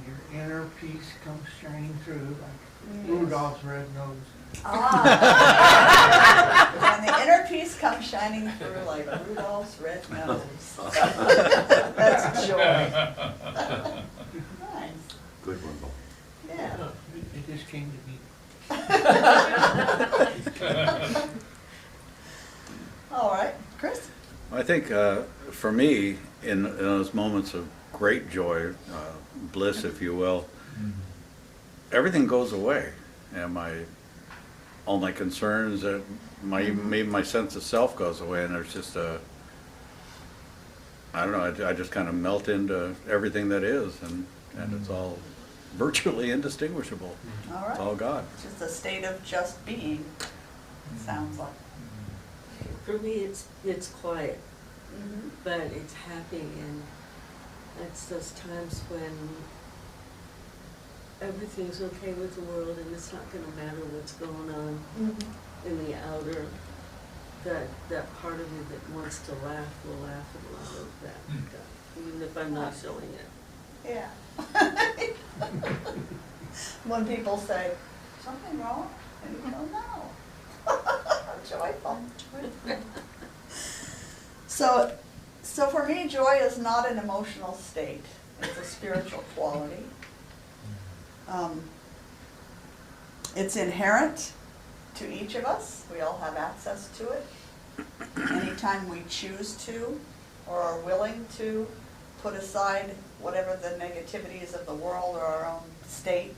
Your inner peace comes shining through like Yes. Rudolph's red nose. Ah. And the inner peace comes shining through like Rudolph's red nose. That's joy. Nice. Good one, Bo. Yeah. It just came to me. All right, Chris? I think for me, in those moments of great joy, bliss, if you will, everything goes away, and all my concerns, maybe my sense of self goes away, and there's just I don't know, I just kind of melt into everything that is, and it's all virtually indistinguishable. All It's right. all God. Just a state of just being, it sounds like. For me, it's quiet, Mm-hmm. but it's happy, and it's those times when everything's okay with the world, and it's not going to matter what's going on in the outer. That part of me that wants to laugh will laugh at a lot of that, even if I'm not showing it. Yeah. When people say, something wrong? And you go, no. I'm joyful. So for me, joy is not an emotional state. It's a spiritual quality. It's inherent to each of us. We all have access to it. Anytime we choose to or are willing to put aside whatever the negativities of the world or our own state,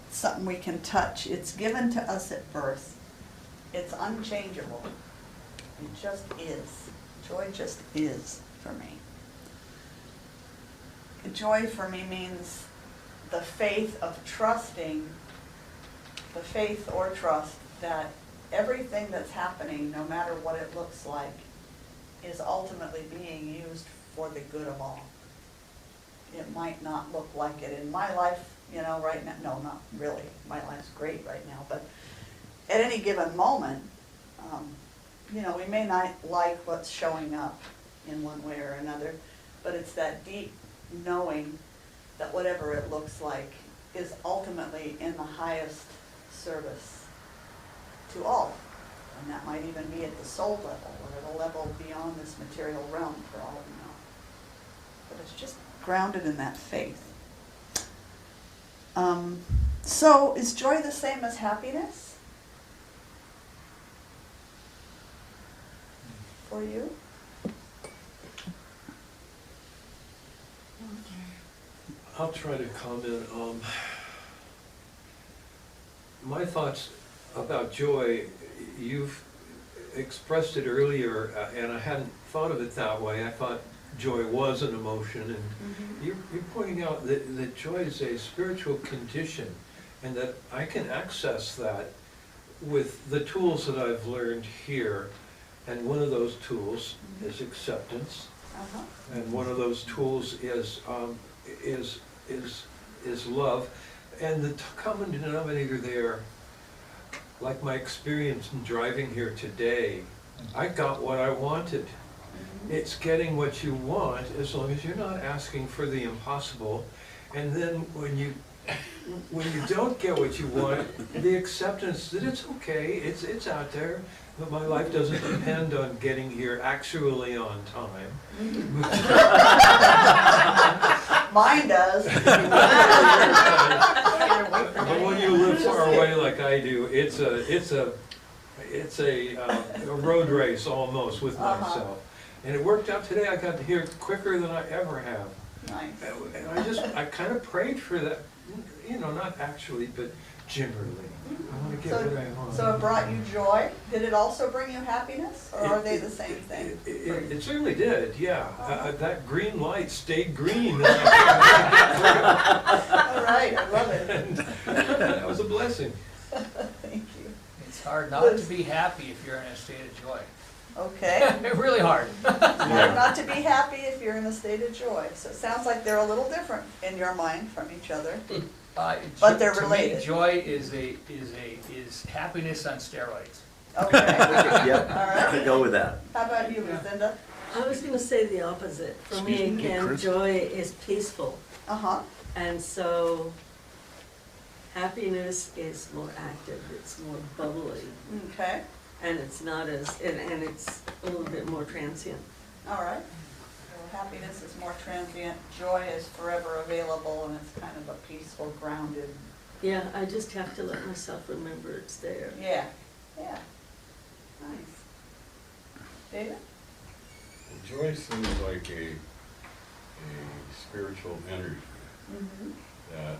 it's something we can touch. It's given to us at birth. It's unchangeable. It just is. Joy just is for me. Joy for me means the faith of trusting, the faith or trust that everything that's happening, no matter what it looks like, is ultimately being used for the good of all. It might not look like it in my life, right now. No, not really. My life's great right now. But at any given moment, we may not like what's showing up in one way or another, but it's that deep knowing that whatever it looks like is ultimately in the highest service to all. And that might even be at the soul level or the level beyond this material realm, for all we know. But it's just grounded in that faith. So is joy the same as happiness for you? I'll try to comment. My thoughts about joy, you've expressed it earlier, and I hadn't thought of it that way. I thought joy was an emotion, and you're pointing out that joy is a spiritual condition, and that I can access that with the tools that I've learned here. And one of those tools is acceptance, and one of those tools is love. And the common denominator there, like my experience in driving here today, I got what I wanted. It's getting what you want, as long as you're not asking for the impossible. And then when you don't get what you want, the acceptance that it's okay, it's out there, but my life doesn't depend on getting here actually on time. Mine does. But when you live far away like I do, it's a road race almost with myself. And it worked out today. I got here quicker than I ever have. Nice. And I kind of prayed for that, not actually, but generally. I want to get what I want. So it brought you joy. Did it also bring you happiness, or are they the same thing? It certainly did, yeah. That green light stayed green. All right, I love it. And that was a blessing. Thank you. It's hard not to be happy if you're in a state of joy. Okay. Really hard. Hard not to be happy if you're in a state of joy. So it sounds like they're a little different in your mind from each other. But they're related. To me, joy is happiness on steroids. Okay. Yep, All right. could go with that. How about you, Lucinda? I was gonna say the opposite. For me, again, joy is peaceful. And so happiness is more active, it's more bubbly. Okay. And it's not as, and it's a little bit more transient. All right. So happiness is more transient. Joy is forever available, and it's kind of a peaceful, grounded. Yeah, I just have to let myself remember it's there. Yeah. Yeah. Nice. David? Joy seems like a spiritual energy that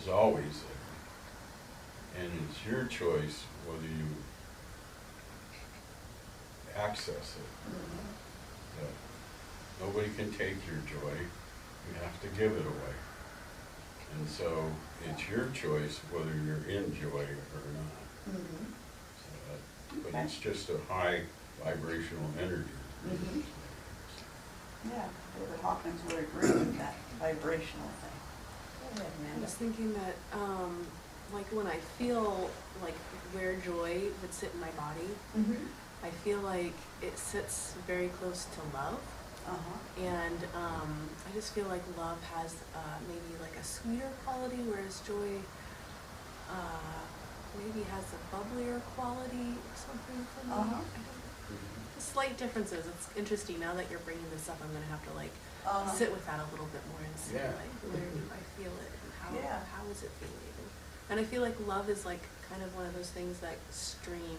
is always there. And it's your choice whether you access it. Nobody can take your joy. You have to give it away. And so it's your choice whether you're in joy or not. But it's just a high vibrational energy. Yeah, David Hawkins would agree with that vibrational thing. Go ahead, I Amanda. was thinking that, like when I feel like where joy would sit in my body, I feel like it sits very close to love. And I just feel like love has maybe like a sweeter quality, whereas joy maybe has a bubblier quality or something for me. Slight differences. It's interesting. Now that you're bringing this up, I'm going to have to like sit with that a little bit more and see, Yeah. like, where do I feel it and how is it feeling? And I feel like love is like kind of one of those things that stream,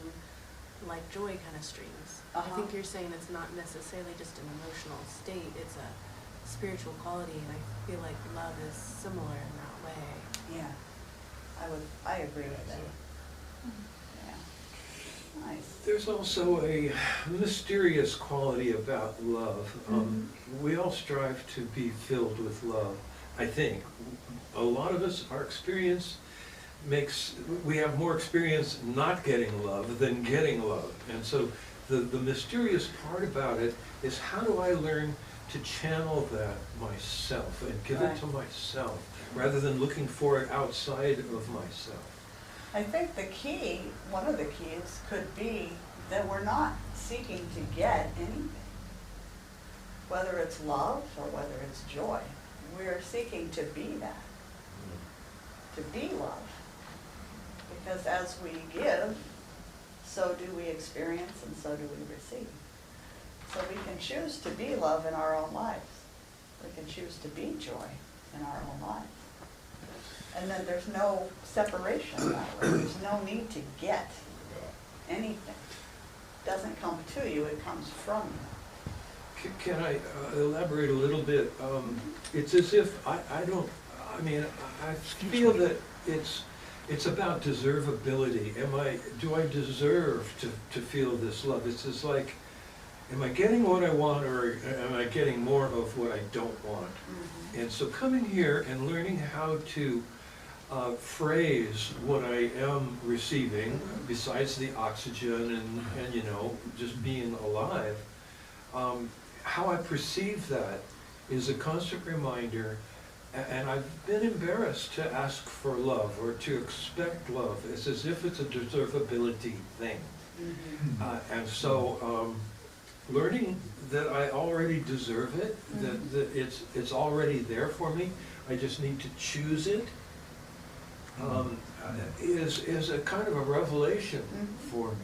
like joy kind of streams. I think you're saying it's not necessarily just an emotional state, it's a spiritual quality, and I feel like love is similar in that way. Yeah, I agree with that. Yeah. Nice. There's also a mysterious quality about love. We all strive to be filled with love, I think. A lot of us, our experience we have more experience not getting love than getting love. And so the mysterious part about it is, how do I learn to channel that myself and give it to myself, rather than looking for it outside of myself? I think one of the keys could be that we're not seeking to get anything. Whether it's love or whether it's joy, we're seeking to be that, to be love. Because as we give, so do we experience and so do we receive. So we can choose to be love in our own lives. We can choose to be joy in our own lives. And then there's no separation that way. There's no need to get anything. It doesn't come to you, it comes from you. Can I elaborate a little bit? It's as if I feel that it's about deservability. Do I deserve to feel this love? It's just like, am I getting what I want, or am I getting more of what I don't want? And so coming here and learning how to phrase what I am receiving, besides the oxygen and just being alive, how I perceive that is a constant reminder. And I've been embarrassed to ask for love or to expect love. It's as if it's a deservability thing. And so learning that I already deserve it, that it's already there for me, I just need to choose it, is a kind of a revelation for me.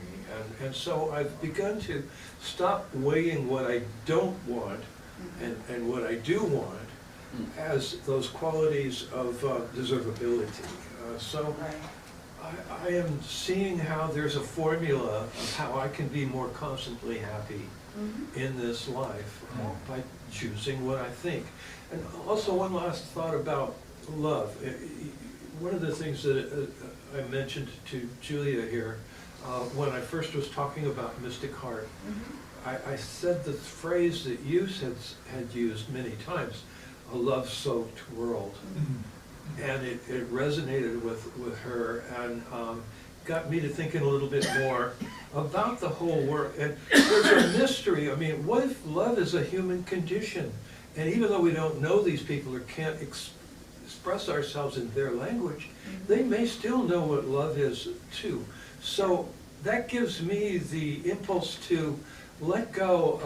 And so I've begun to stop weighing what I don't want and what I do want as those qualities of deservability. So I am seeing how there's a formula of how I can be more constantly happy in this life by choosing what I think. And also one last thought about love. One of the things that I mentioned to Julia here, when I first was talking about Mystic Heart, I said the phrase that you had used many times, a love-soaked world. And it resonated with her and got me to thinking a little bit more about the whole world. And there's a mystery. I mean, what if love is a human condition? And even though we don't know these people or can't express ourselves in their language, they may still know what love is too. So that gives me the impulse to let go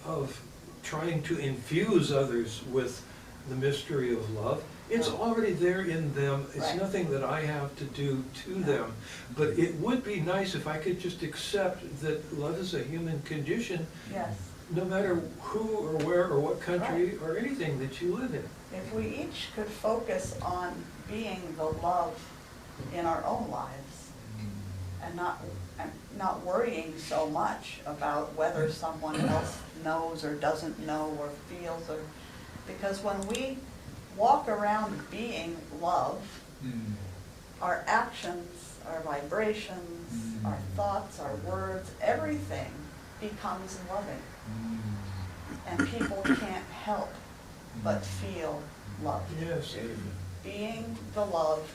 of trying to infuse others with the mystery of love. It's already there in them. It's nothing that I have to do to them. But it would be nice if I could just accept that love is a human condition, no matter who or where or what country or anything that you live in. If we each could focus on being the love in our own lives and not worrying so much about whether someone else knows or doesn't know or feels, or because when we walk around being love, our actions, our vibrations, our thoughts, our words, everything becomes loving. And people can't help but feel love. Yes. Being the love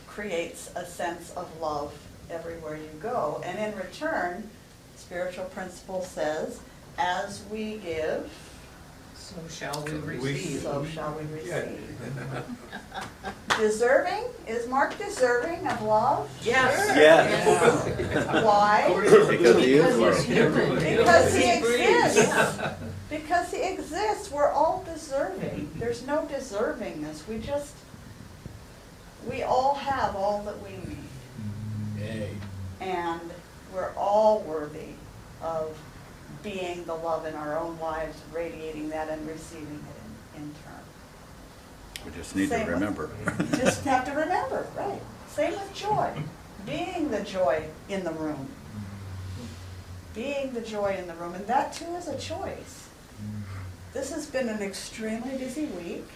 creates a sense of love everywhere you go. And in return, spiritual principle says, as we give, So shall we receive. so shall we receive. Deserving? Is Mark deserving of love? Yes. Yes. Why? Because he is Because he's love. human. Because he breathes. exists. Because he exists. We're all deserving. There's no deservingness. We all have all that we need. Yay. And we're all worthy of being the love in our own lives, radiating that and receiving it in turn. We just need Same to with- remember. Just have to remember, right. Same with joy. Being the joy in the room. Being the joy in the room, and that too is a choice. This has been an extremely busy week.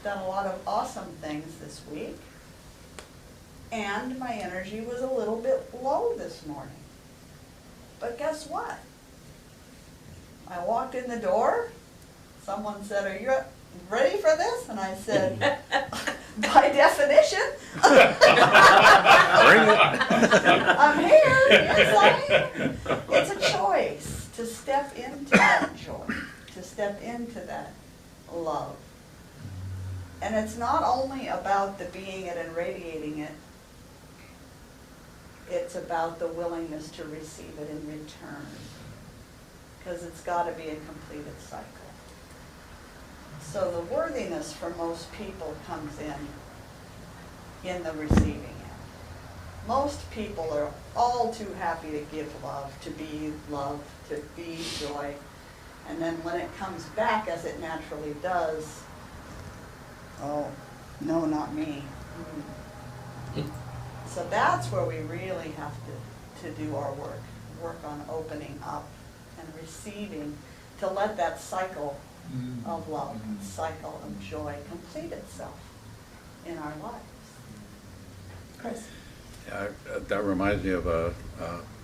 Done a lot of awesome things this week. And my energy was a little bit low this morning. But guess what? I walked in the door, someone said, "Are you ready for this?" And I said, "By definition." I'm here, yes I am. It's a choice to step into that joy, to step into that love. And it's not only about the being it and radiating it, it's about the willingness to receive it in return. Because it's got to be a completed cycle. So the worthiness for most people comes in the receiving end. Most people are all too happy to give love, to be love, to be joy. And then when it comes back, as it naturally does, oh, no, not me. So that's where we really have to do our work on opening up and receiving, to let that cycle of love, cycle of joy complete itself in our lives. Chris? Yeah, that reminds me of a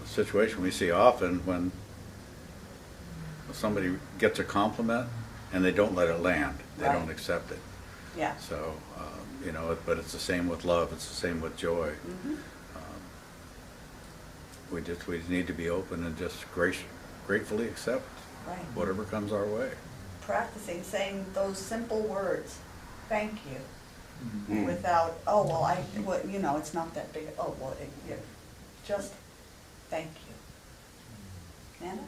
situation we see often when somebody gets a compliment and they don't let it land. They don't accept it. Yeah. So, you know, but it's the same with love. It's the same with joy. We need to be open and just gratefully accept whatever comes our way. Practicing saying those simple words, thank you, without, oh, well, you know, it's not that big, oh, well, just thank you. Anna?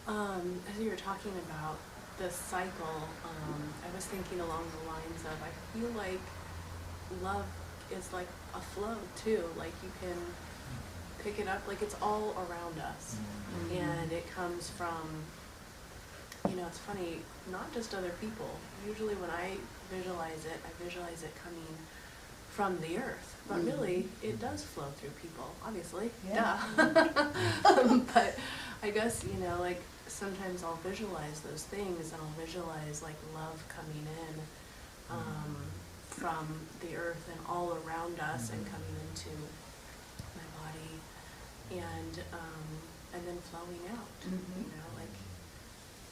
As you were talking about this cycle, I was thinking along the lines of, I feel like love is like a flow too, like you can pick it up, like it's all around us, and it comes from, you know, it's funny, not just other people. Usually when I visualize it coming from the earth, but really it does flow through people, obviously, duh. But I guess, you know, like sometimes I'll visualize those things, and I'll visualize like love coming in from the earth and all around us and coming into my body and then flowing out. You know, like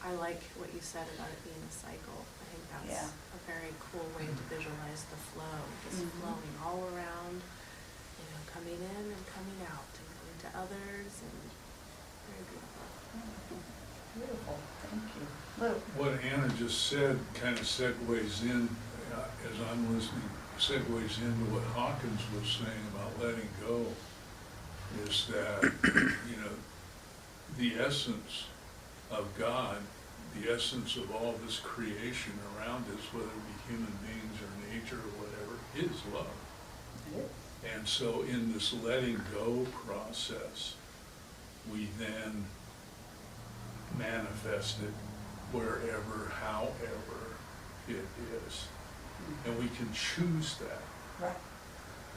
I like what you said about it being a cycle. I think that's a very cool way to visualize the flow, just flowing all around, you know, coming in and coming out and going to others, and very beautiful. Beautiful, thank you. Lou? What Anna just said kind of segues in, as I'm listening, segues into what Hawkins was saying about letting go, is that, you know, the essence of God, the essence of all this creation around us, whether it be human beings or nature or whatever, is love. And so in this letting go process, we then manifest it wherever, however it is. And we can choose that. Right.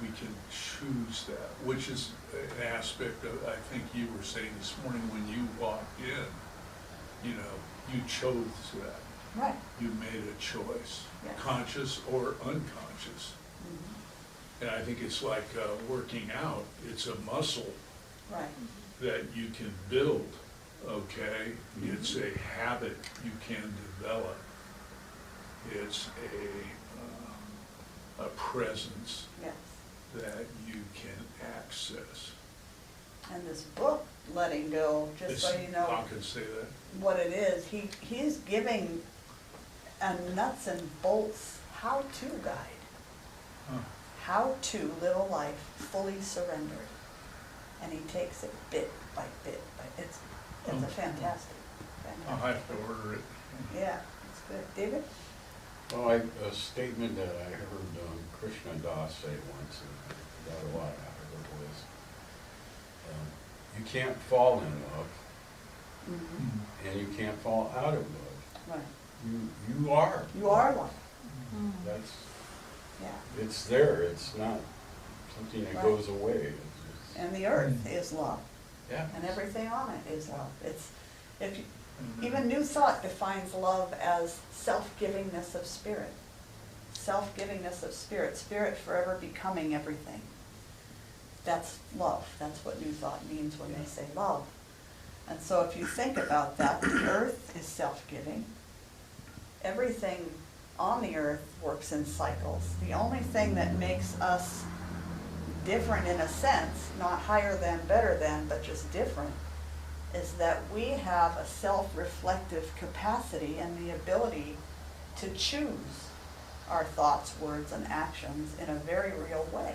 We can choose that, which is an aspect of, I think you were saying this morning when you walked in, you know, you chose that. Right. You made a choice, Yes. conscious or unconscious. And I think it's like working out. It's a muscle Right. that you can build, okay? It's a habit you can develop. It's a presence Yes. that you can access. And this book, Letting Go, just so you know I could say that. what it is, he's giving a nuts and bolts how-to guide. Huh. How to live a life fully surrendered. And he takes it bit by bit. It's a fantastic. I'll have to order it. Yeah, it's good. David? Well, a statement that I heard Krishna Das say once, and I got a lot out of it, was, you can't fall in love, And you can't fall out of love. Right. You are. You are love. That's, Yeah. it's there, it's not something that Right. goes away. And the earth is love. Yeah. And everything on it is love. It's, if you, even New Thought defines love as self-givingness of spirit. Self-givingness of spirit. Spirit forever becoming everything. That's love. That's what New Thought means when they say love. And so if you think about that, the earth is self-giving. Everything on the earth works in cycles. The only thing that makes us different in a sense, not higher than, better than, but just different, is that we have a self-reflective capacity and the ability to choose our thoughts, words, and actions in a very real way.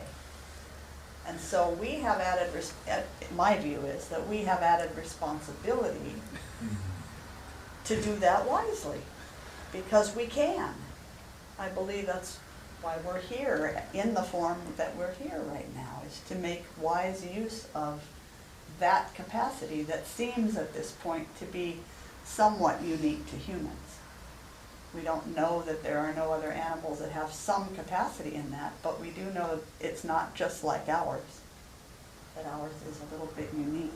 And so we have added, my view is that we have added responsibility to do that wisely, because we can. I believe that's why we're here in the form that we're here right now, is to make wise use of that capacity that seems at this point to be somewhat unique to humans. We don't know that there are no other animals that have some capacity in that, but we do know it's not just like ours, that ours is a little bit unique.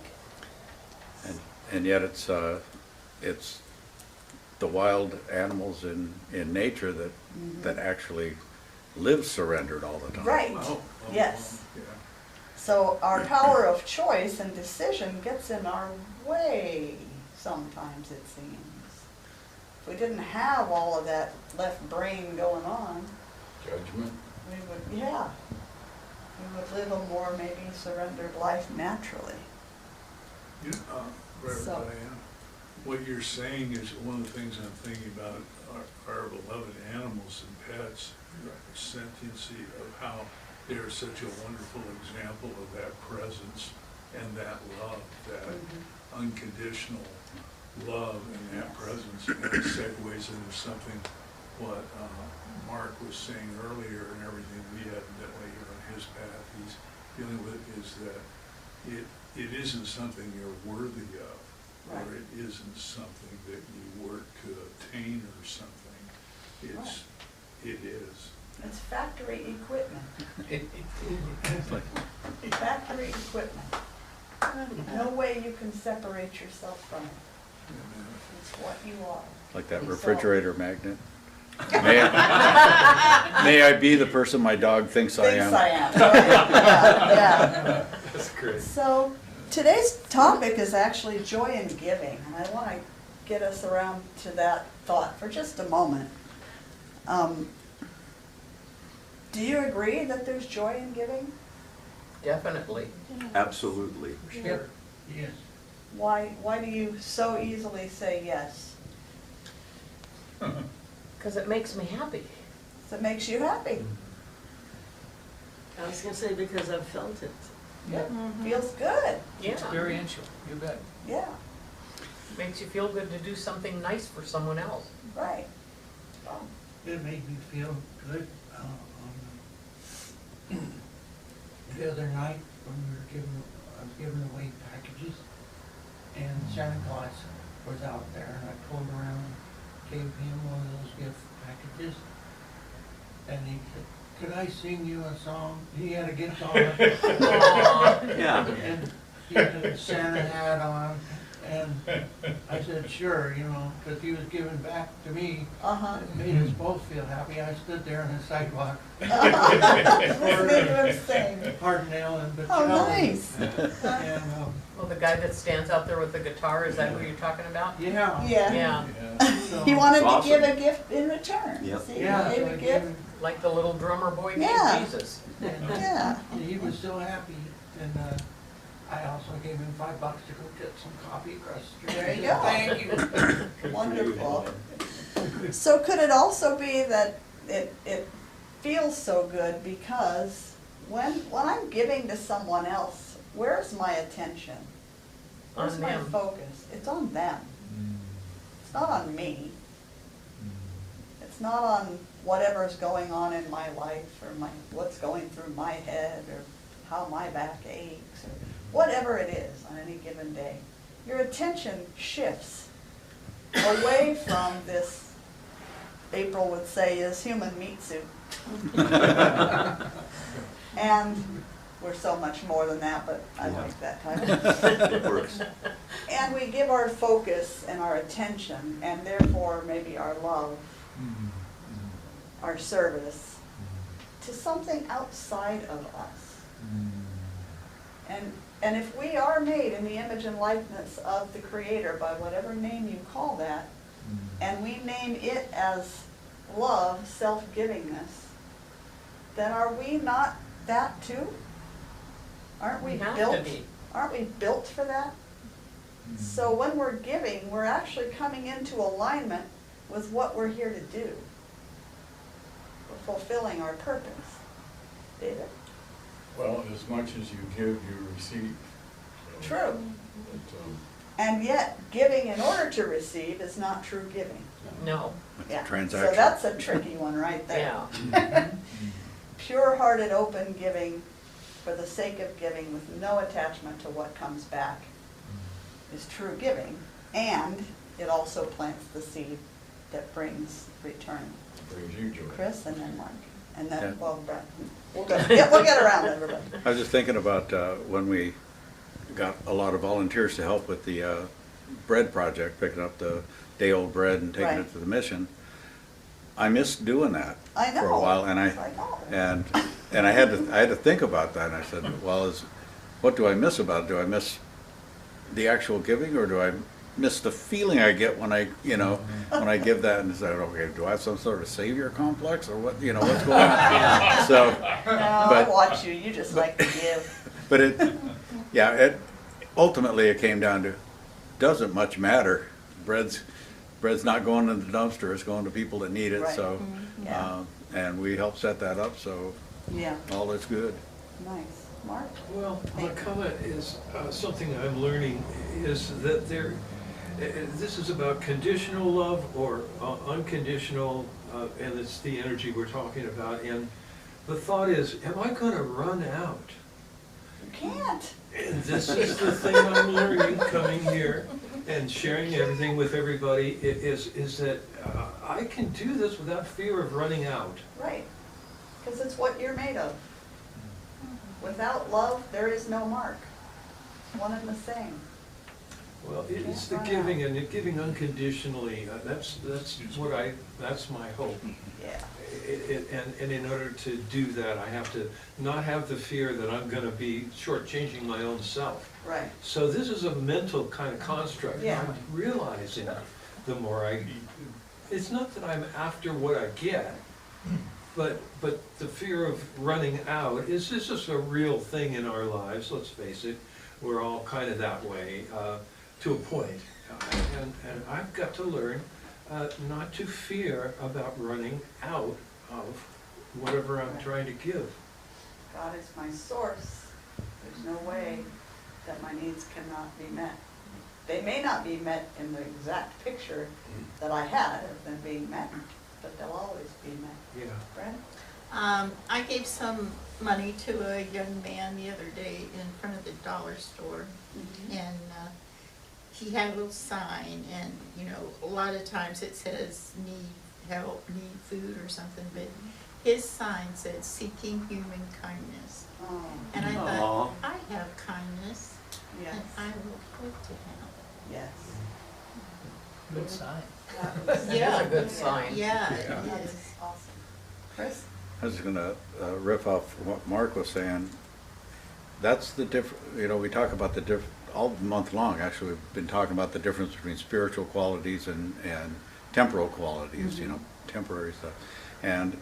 And yet it's the wild animals in nature that actually live surrendered all the time. Right, yes. So our power of choice and decision gets in our way sometimes, it seems. If we didn't have all of that left brain going on, Judgment. we would, we would live a more maybe surrendered life naturally. Reverend So- Diane, what you're saying is one of the things I'm thinking about our beloved animals and pets, sentiency, of how they're such a wonderful example of that presence and that love, that unconditional love and that presence. And it segues into something what Mark was saying earlier, and everything we evidently on his path he's dealing with, is that it isn't something you're worthy of, Right. or it isn't something that you work to obtain or something. It's, it is. It's factory equipment. Factory equipment. No way you can separate yourself from it. It's what you are. Like that So- refrigerator magnet. May I be the person my dog thinks I am? Thinks I am, right? Yeah. That's great. So today's topic is actually joy in giving, and I want to get us around to that thought for just a moment. Do you agree that there's joy in giving? Definitely. Absolutely. Sure. Yes. Why do you so easily say yes? Because it makes me happy. That makes you happy. I was gonna say because I've felt it. Yeah. Feels good. Yeah. Experiential, you bet. Yeah, Makes you feel good to do something nice for someone else. right. It made me feel good. The other night when I was giving away packages, and Santa Claus was out there, and I pulled around and gave him one of those gift packages, and he said, "Could I sing you a song?" He had a guitar. Yeah. And he had a Santa hat on, and I said, "Sure," because he was giving back to me. Uh-huh. It made us both feel happy. I stood there on the sidewalk. Listening to him sing. Hard nailing, but Oh, Chelsea. nice. And, Well, the guy that stands out there with the guitar, is that who you're talking about? yeah. Yeah. Yeah, So, He wanted to Awesome. give a gift in return. Yep. See, yeah, he so gave I a gave gift. him, like the little drummer boy Yeah. gave Jesus. and, Yeah. he was so happy. And I also gave him $5 to go get some coffee across the street. There you I said, go. Thank you. Wonderful. So could it also be that it feels so good because when I'm giving to someone else, where's my attention? Where's On my them. focus? It's on them. It's not on me. It's not on whatever's going on in my life or what's going through my head or how my back aches or whatever it is on any given day. your attention shifts away from this, April would say, is human meat suit. And we're so much more than that, but I like that title. It works. And we give our focus and our attention, and therefore maybe our love, our service, to something outside of us. And if we are made in the image and likeness of the Creator, by whatever name you call that, and we name it as love, self-givingness, then are we not that too? Aren't we have built? to be. Aren't we built for that? So when we're giving, we're actually coming into alignment with what we're here to do. We're fulfilling our purpose. David? Well, as much as you give, you receive. So, True. but, And yet, giving in order to receive is not true giving. No. Yeah. transaction. So that's a tricky one right there. Yeah. Pure-hearted, open giving for the sake of giving with no attachment to what comes back is true giving, and it also plants the seed that brings return. brings you joy. Chris, and then Mark, and then, Yeah. well, Brett. We'll get around to everybody. I was just thinking about when we got a lot of volunteers to help with the bread project, picking up the day-old bread and taking Right. it to the mission. I missed doing that I know. for a while, and I know. and I had to think about that, and I said, well, what do I miss about it? Do I miss the actual giving, or do I miss the feeling I get when I when I give that? And I said, okay, do I have some sort of savior complex, or what? What's going on? So, No, I watch you. You just like to give. but it ultimately it came down to, doesn't much matter. Bread's not going in the dumpster, it's going to people that need it. Right. So, Yeah. and we helped set that up, so Yeah. all is good. Nice. Mark? Well, my comment is, something I'm learning is that this is about conditional love or unconditional, and it's the energy we're talking about. And the thought is, am I gonna run out? You can't. And this is the thing I'm learning coming here and sharing everything with everybody, is that I can do this without fear of running out. Right. Because it's what you're made of. Without love, there is no Mark. One and the same. Well, it's the Can't run giving, and the giving unconditionally, that's my hope. Yeah. And in order to do that, I have to not have the fear that I'm gonna be shortchanging my own self. Right. So this is a mental kind of construct. Yeah. I'm realizing the more it's not that I'm after what I get, but the fear of running out is just a real thing in our lives, let's face it. We're all kind of that way, to a point. And I've got to learn not to fear about running out of whatever I'm trying to give. God is my source. There's no way that my needs cannot be met. They may not be met in the exact picture that I had of them being met, but they'll always be met. Yeah. Brent? I gave some money to a young man the other day in front of the dollar store, and he had a little sign, and a lot of times it says need help, need food or something, but his sign said seeking human kindness. Oh. And I thought, I have kindness, Yes. and I will give to him. Yes. Good sign. Yeah. That's a good sign. Yeah, Yeah. it That is. is awesome. Chris? I was going to riff off what Mark was saying. That's the we talk about all month long, actually, we've been talking about the difference between spiritual qualities and temporal qualities, temporary stuff. And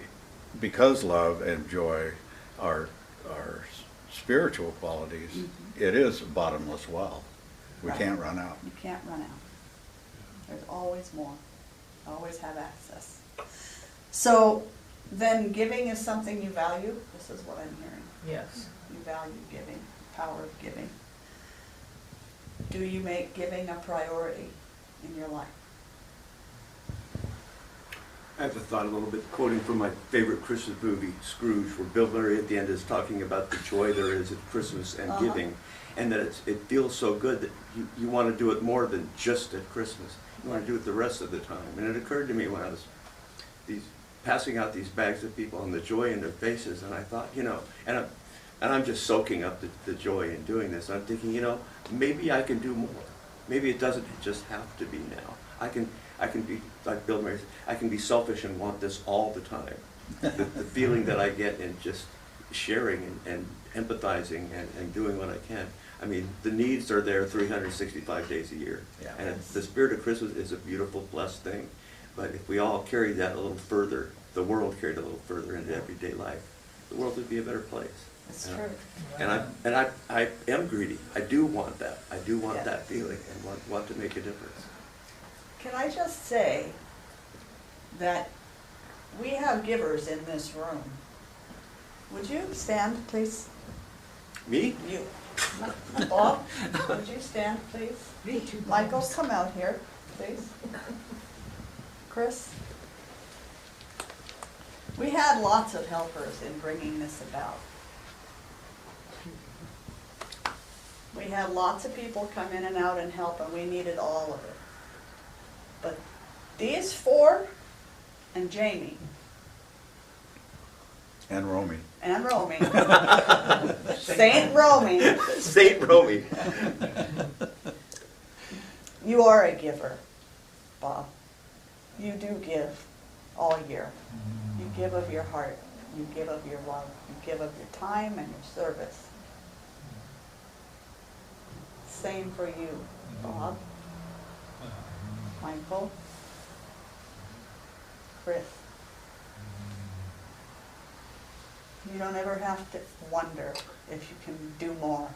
because love and joy are spiritual qualities, it is a bottomless well. We Right. can't run out. You can't run out. There's always more. Always have access. So then giving is something you value? This is what I'm hearing. Yes. You value giving, power of giving. Do you make giving a priority in your life? I have a thought a little bit, quoting from my favorite Christmas movie, Scrooge, where Bill Murray at the end is talking about the joy there is at Christmas and giving, and that it feels so good that you want to do it more than just at Christmas. You want to do it the rest of the time. And it occurred to me when I was passing out these bags of people and the joy in their faces, and I thought, and I'm just soaking up the joy in doing this. I'm thinking, maybe I can do more. Maybe it doesn't just have to be now. I can be, like Bill Murray said, I can be selfish and want this all the time. The feeling that I get in just sharing and empathizing and doing what I can. I mean, the needs are there 365 days a year. Yeah. And the spirit of Christmas is a beautiful, blessed thing. But if we all carried that a little further, the world carried a little further into everyday life, the world would be a better place. That's true. And I am greedy. I do want that. I do want that feeling and want to make a difference. Can I just say that we have givers in this room. Would you stand, please? Me? You. Bob, would you stand, please? Me too. Michael, come out here, please. Chris? We had lots of helpers in bringing this about. We had lots of people come in and out and help, and we needed all of it. But these four and Jamie. And Romy. And Romy. Saint Romy. Saint Romy. You are a giver, Bob. You do give all year. You give of your heart. You give of your love. You give of your time and your service. Same for you, Bob, Michael, Chris. You don't ever have to wonder if you can do more.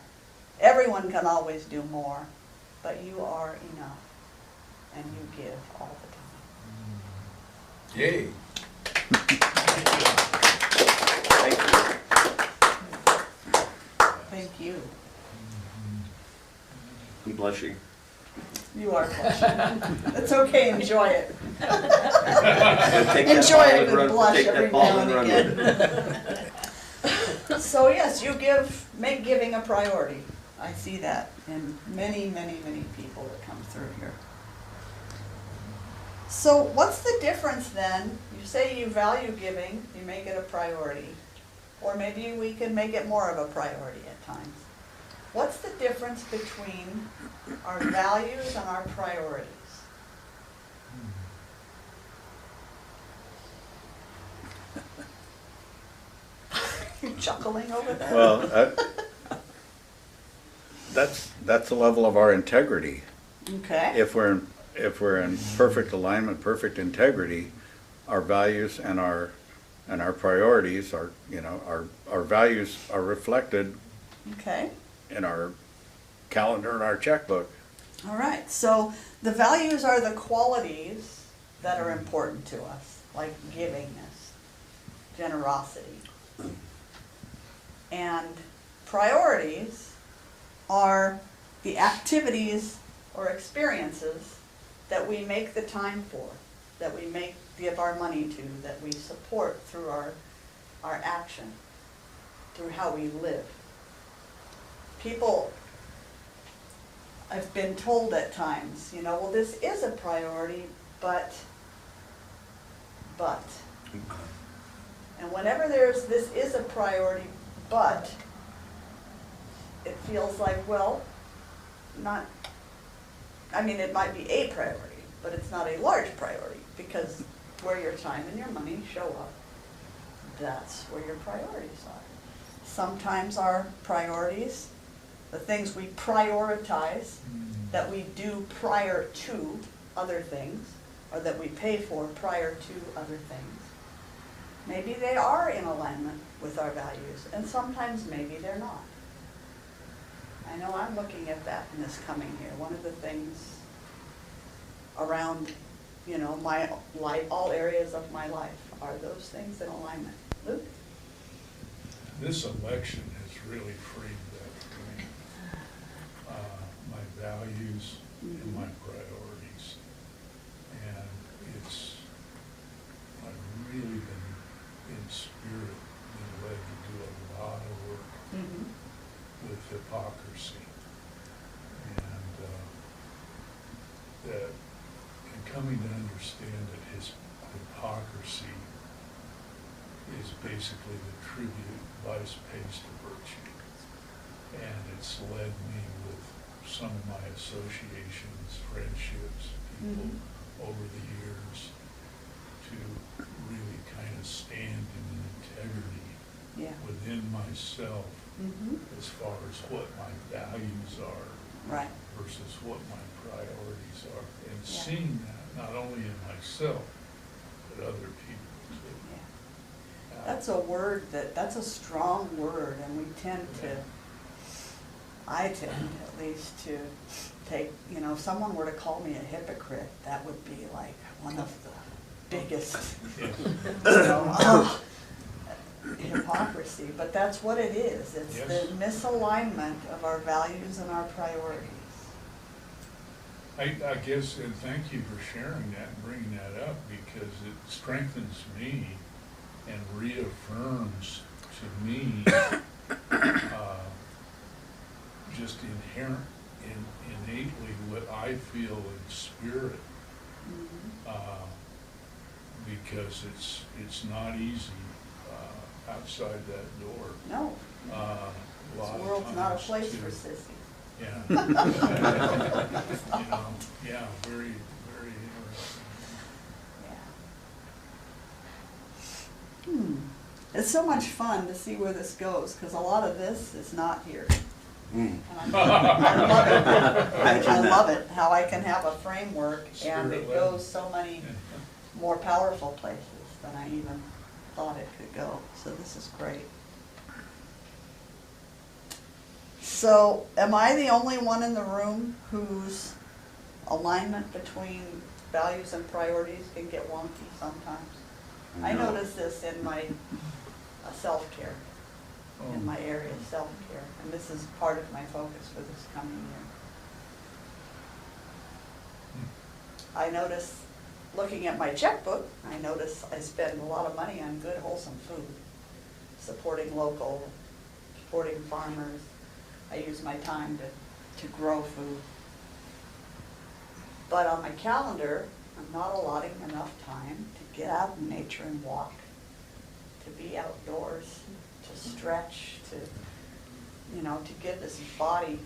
Everyone can always do more, but you are enough, and you give all the time. Yay. Thank you. I'm blushing. You are blushing. It's okay, enjoy it. Take Enjoy that it with blush take every that ball now and and run with again. So yes, you make giving a priority. I see that in many, many, many people that come through here. So what's the difference then? You say you value giving, you make it a priority. Or maybe we can make it more of a priority at times. What's the difference between our values and our priorities? You're chuckling over there. Well, that's the level of our integrity. Okay. If we're in perfect alignment, perfect integrity, our values and our priorities are, our values are reflected Okay. in our calendar and our checkbook. All right. So the values are the qualities that are important to us, like givingness, generosity. And priorities are the activities or experiences that we make the time for, that we give our money to, that we support through our action, through how we live. People, I've been told at times, well, this is a priority, but. And whenever this is a priority, but, it feels like, well, it might be a priority, but it's not a large priority, because where your time and your money show up, that's where your priorities are. Sometimes our priorities, the things we prioritize, that we do prior to other things, or that we pay for prior to other things, maybe they are in alignment with our values, and sometimes maybe they're not. I know I'm looking at that in this coming year. One of the things around, my life, all areas of my life, are those things in alignment. Luke? This election has really freed that for me. My values and my priorities. And really been in spirit, been led to do a lot of work with hypocrisy. And that, and coming to understand that his hypocrisy is basically the tribute vice pays to virtue. And it's led me with some of my associations, friendships, people over the years to really kind of stand in an integrity within myself as far as what my values are versus what my priorities are. And seeing that not only in myself, but other people too. That's a word that's a strong word, and we tend to, I tend at least to take, if someone were to call me a hypocrite, that would be like one of the biggest, hypocrisy. But that's what it is. It's the misalignment of our values and our priorities. I guess, and thank you for sharing that and bringing that up, because it strengthens me and reaffirms to me just innately what I feel in spirit, because it's not easy outside that door. No. This world's not a place for sissies. Yeah. Very, very interesting. It's so much fun to see where this goes, because a lot of this is not here. And I love it. I love it, how I can have a framework and it goes so many more powerful places than I even thought it could go. So this is great. So am I the only one in the room whose alignment between values and priorities can get wonky sometimes? I notice this in my self-care, in my area of self-care, and this is part of my focus for this coming year. I notice, looking at my checkbook, I notice I spend a lot of money on good, wholesome food, supporting local, supporting farmers. I use my time to grow food. But on my calendar, I'm not allotting enough time to get out in nature and walk, to be outdoors, to stretch, to give this body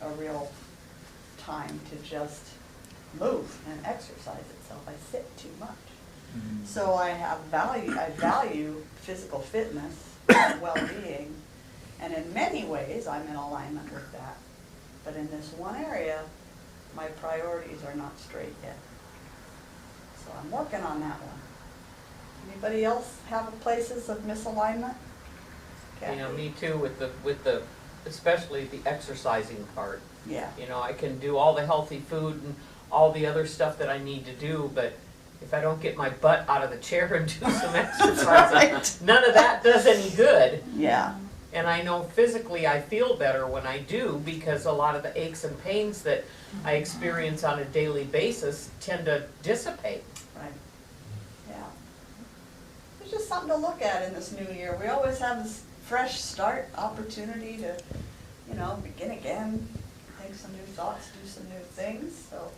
a real time to just move and exercise itself. I sit too much. So I value physical fitness and well-being, and in many ways I'm in alignment with that. But in this one area, my priorities are not straight yet. So I'm working on that one. Anybody else have places of misalignment? Kathy? Me too, with the especially the exercising part. Yeah. I can do all the healthy food and all the other stuff that I need to do, but if I don't get my butt out of the chair and do some exercise, none of that does any good. Yeah. And I know physically I feel better when I do, because a lot of the aches and pains that I experience on a daily basis tend to dissipate. Right. Yeah. There's just something to look at in this new year. We always have this fresh start opportunity to, begin again, think some new thoughts, do some new things. So,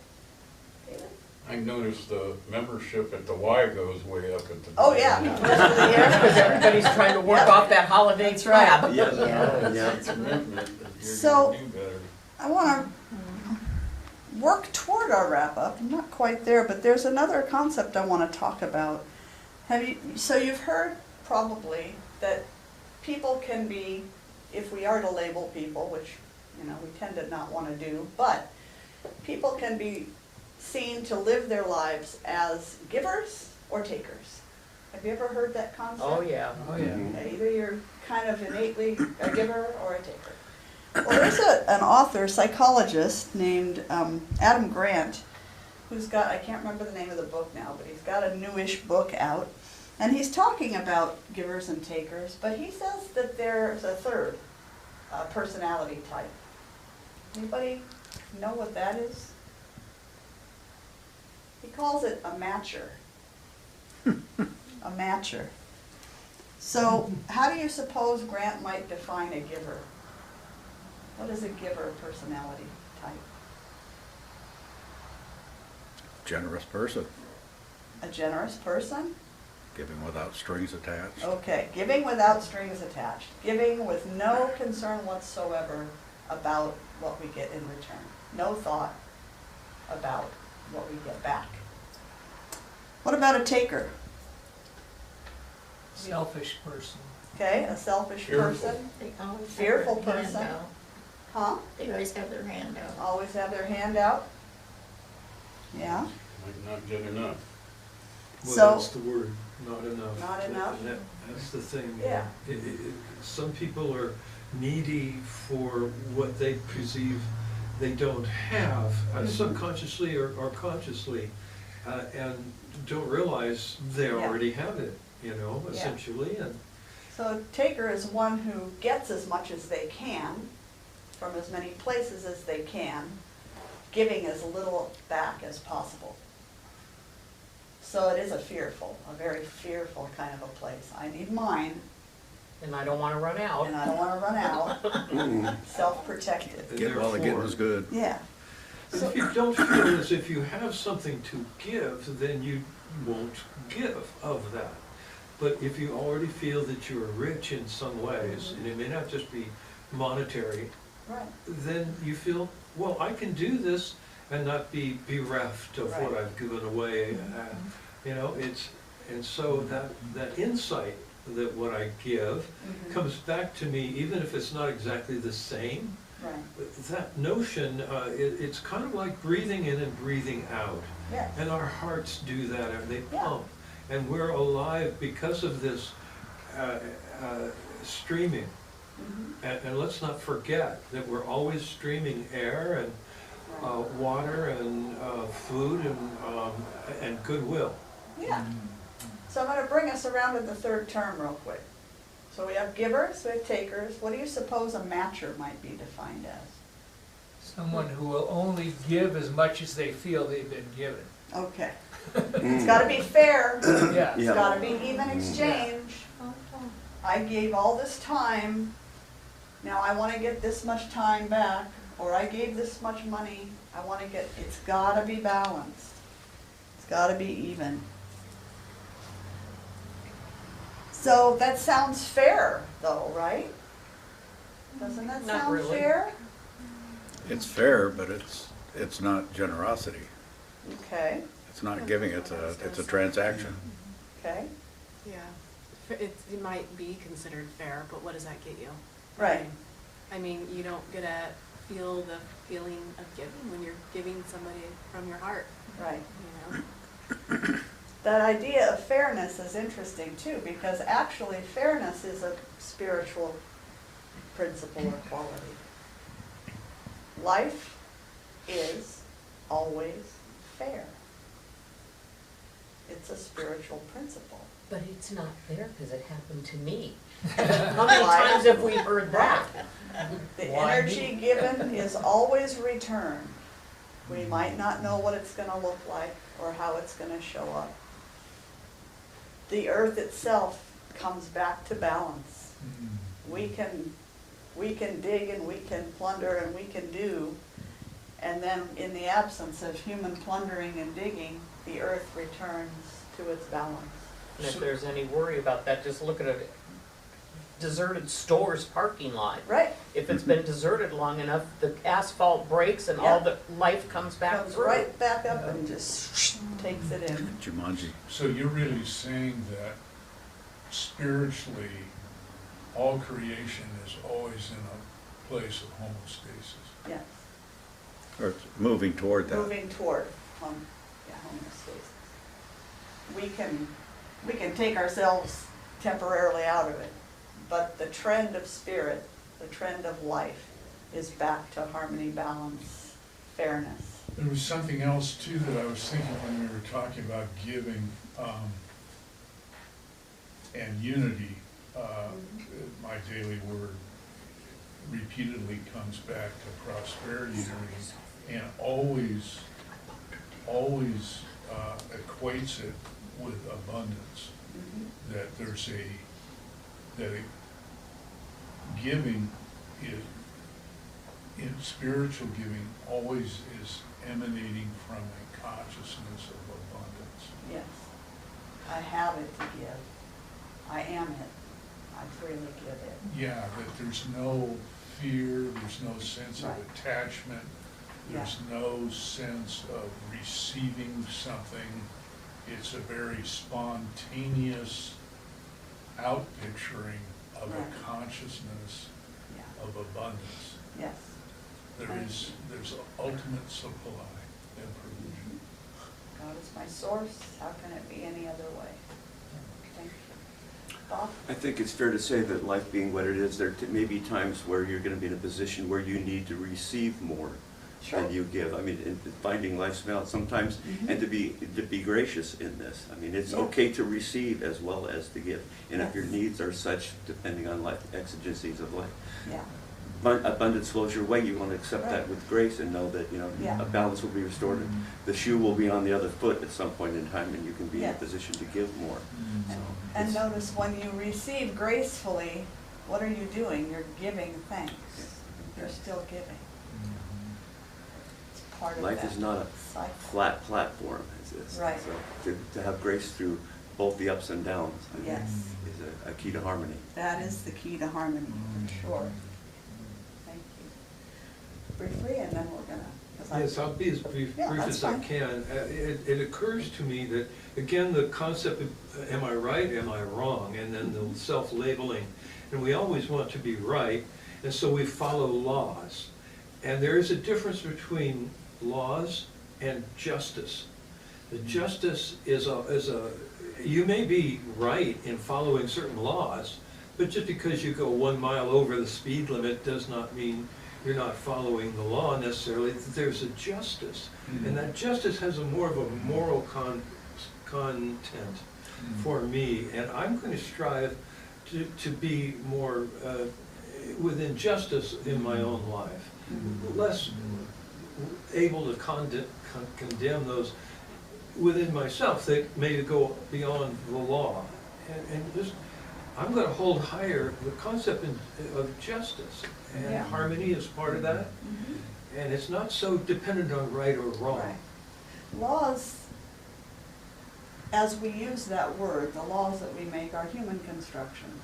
David? I noticed the membership at the Y goes way up at the. Oh, yeah. First of the year. Because everybody's trying to work off that holiday That's right. crab. It's a commitment that you're So, gonna do better. I want to work toward our wrap-up. I'm not quite there, but there's another concept I want to talk about. So you've heard probably that people can be, if we are to label people, which we tend to not want to do, but people can be seen to live their lives as givers or takers. Have you ever heard that concept? Oh yeah. Okay, either you're kind of innately a giver or a taker. Well, there's an author, psychologist named Adam Grant, who's got, I can't remember the name of the book now, but he's got a newish book out, and he's talking about givers and takers, but he says that there's a third personality type. Anybody know what that is? He calls it a matcher. A matcher. So how do you suppose Grant might define a giver? What is a giver personality type? Generous person, A generous person? giving without strings attached. Okay, giving without strings attached. Giving with no concern whatsoever about what we get in return. No thought about what we get back. What about a taker? Selfish person. Okay, a selfish Fearful. person. They always have Fearful their person. hand out. Huh? They always have their hand out. Always have their hand out. Yeah. Might not get enough. Well, So- that's the word, not enough. Not enough? And that's the thing. Yeah. Some people are needy for what they perceive they don't have, subconsciously or consciously, and don't realize they Yeah. already have it, you know, Yeah. essentially, and So a taker is one who gets as much as they can from as many places as they can, giving as little back as possible. So it is a very fearful kind of a place. I need mine, And I don't wanna run out. and I don't wanna run out. Self-protected. and Get while the getting therefore- was good. Yeah. But if you don't feel as if you have something to give, then you won't give of that. But if you already feel that you are rich in some ways, and it may not just be monetary, Right. then you feel, well, I can do this and not be bereft of what Right. I've given away. You know, and so that insight that what I give Mhm. comes back to me, even if it's not exactly the same. Right. That notion, it's kind of like breathing in and breathing out. Yes. And our hearts do that, and they Yeah. pump. And we're alive because of this streaming. Mhm. And let's not forget that we're always streaming air and water and food and goodwill. Yeah. So I'm gonna bring us around to the third term real quick. So we have givers, we have takers. What do you suppose a matcher might be defined as? Someone who will only give as much as they feel they've been given. Okay. It's gotta be fair. Yeah. It's gotta be even exchange. I gave all this time, now I wanna get this much time back, or I gave this much money, I wanna get, it's gotta be balanced. It's gotta be even. So that sounds fair though, right? Doesn't that Not sound really. fair? It's fair, but it's not generosity. Okay, It's not giving, it's a transaction. okay, Yeah, it might be considered fair, but what does that get you? right. I mean, you don't get to feel the feeling of giving when you're giving somebody from your heart, Right. you know? That idea of fairness is interesting too, because actually fairness is a spiritual principle or quality. Life is always fair. It's a spiritual principle. But it's not fair because it happened to me. How many times have we heard that? The Why energy me? given is always returned. We might not know what it's gonna look like or how it's gonna show up. The earth itself comes back to balance. We can dig and we can plunder and we can do, and then in the absence of human plundering and digging, the earth returns to its balance. And if there's any worry about that, just look at a deserted store's parking lot. Right, If it's been deserted long enough, the asphalt breaks and all the life comes back comes through. right back up and just takes it in. Jumanji. So you're really saying that spiritually, all creation is always in a place of homeostasis. Yes, Or it's moving toward that. moving toward homeostasis. We can take ourselves temporarily out of it, but the trend of spirit, the trend of life is back to harmony, balance, fairness. There was something else too that I was thinking when we were talking about giving and unity. My daily word repeatedly comes back to prosperity and always equates it with abundance. that there's that giving is, in spiritual giving, always is emanating from a consciousness of abundance. Yes. I have it to give. I am it. I freely give it. Yeah, that there's no fear, there's no sense of Right. attachment, there's no sense of receiving something. It's a very spontaneous outpicturing of Right. a consciousness Yeah. of abundance. Yes. There's ultimate supply and provision. God is my source. How can it be any other way? Thank you. Bob? I think it's fair to say that life being what it is, there may be times where you're going to be in a position where you need to receive more than you give. I mean, in finding life's balance sometimes, and to be gracious in this. I mean, it's okay to receive as well as to give. And if your needs are such, depending on life exigencies of life, Yeah. abundance flows your way. You want to accept that with grace and know that Yeah. a balance will be restored. The shoe will be on the other foot at some point in time, and you can be in a Yes. position to give more. So And it's- notice when you receive gracefully, what are you doing? You're giving thanks. You're still giving. It's part of life that is not a cycle. flat platform. Right. So to have grace through both the ups and downs, I think, Yes. is a key to harmony. That is the key to harmony, for sure. Thank you. Briefly, and then we're gonna. 'cause I- Yes, I'll be as brief Yeah, that's as I fine. can. It occurs to me that, again, the concept of, am I right, am I wrong? And then the self-labeling. And we always want to be right, and so we follow laws. And there is a difference between laws and justice. The justice is you may be right in following certain laws, but just because you go 1 mile over the speed limit does not mean you're not following the law necessarily. There's a justice, and that justice has a more of a moral content for me, and I'm going to strive to be more within justice in my own life, less able to condemn those within myself that may go beyond the law, and just I'm going to hold higher the concept of justice, and harmony is part of that, and it's not so dependent on right or wrong. Right. Laws, as we use that word, the laws that we make are human constructions.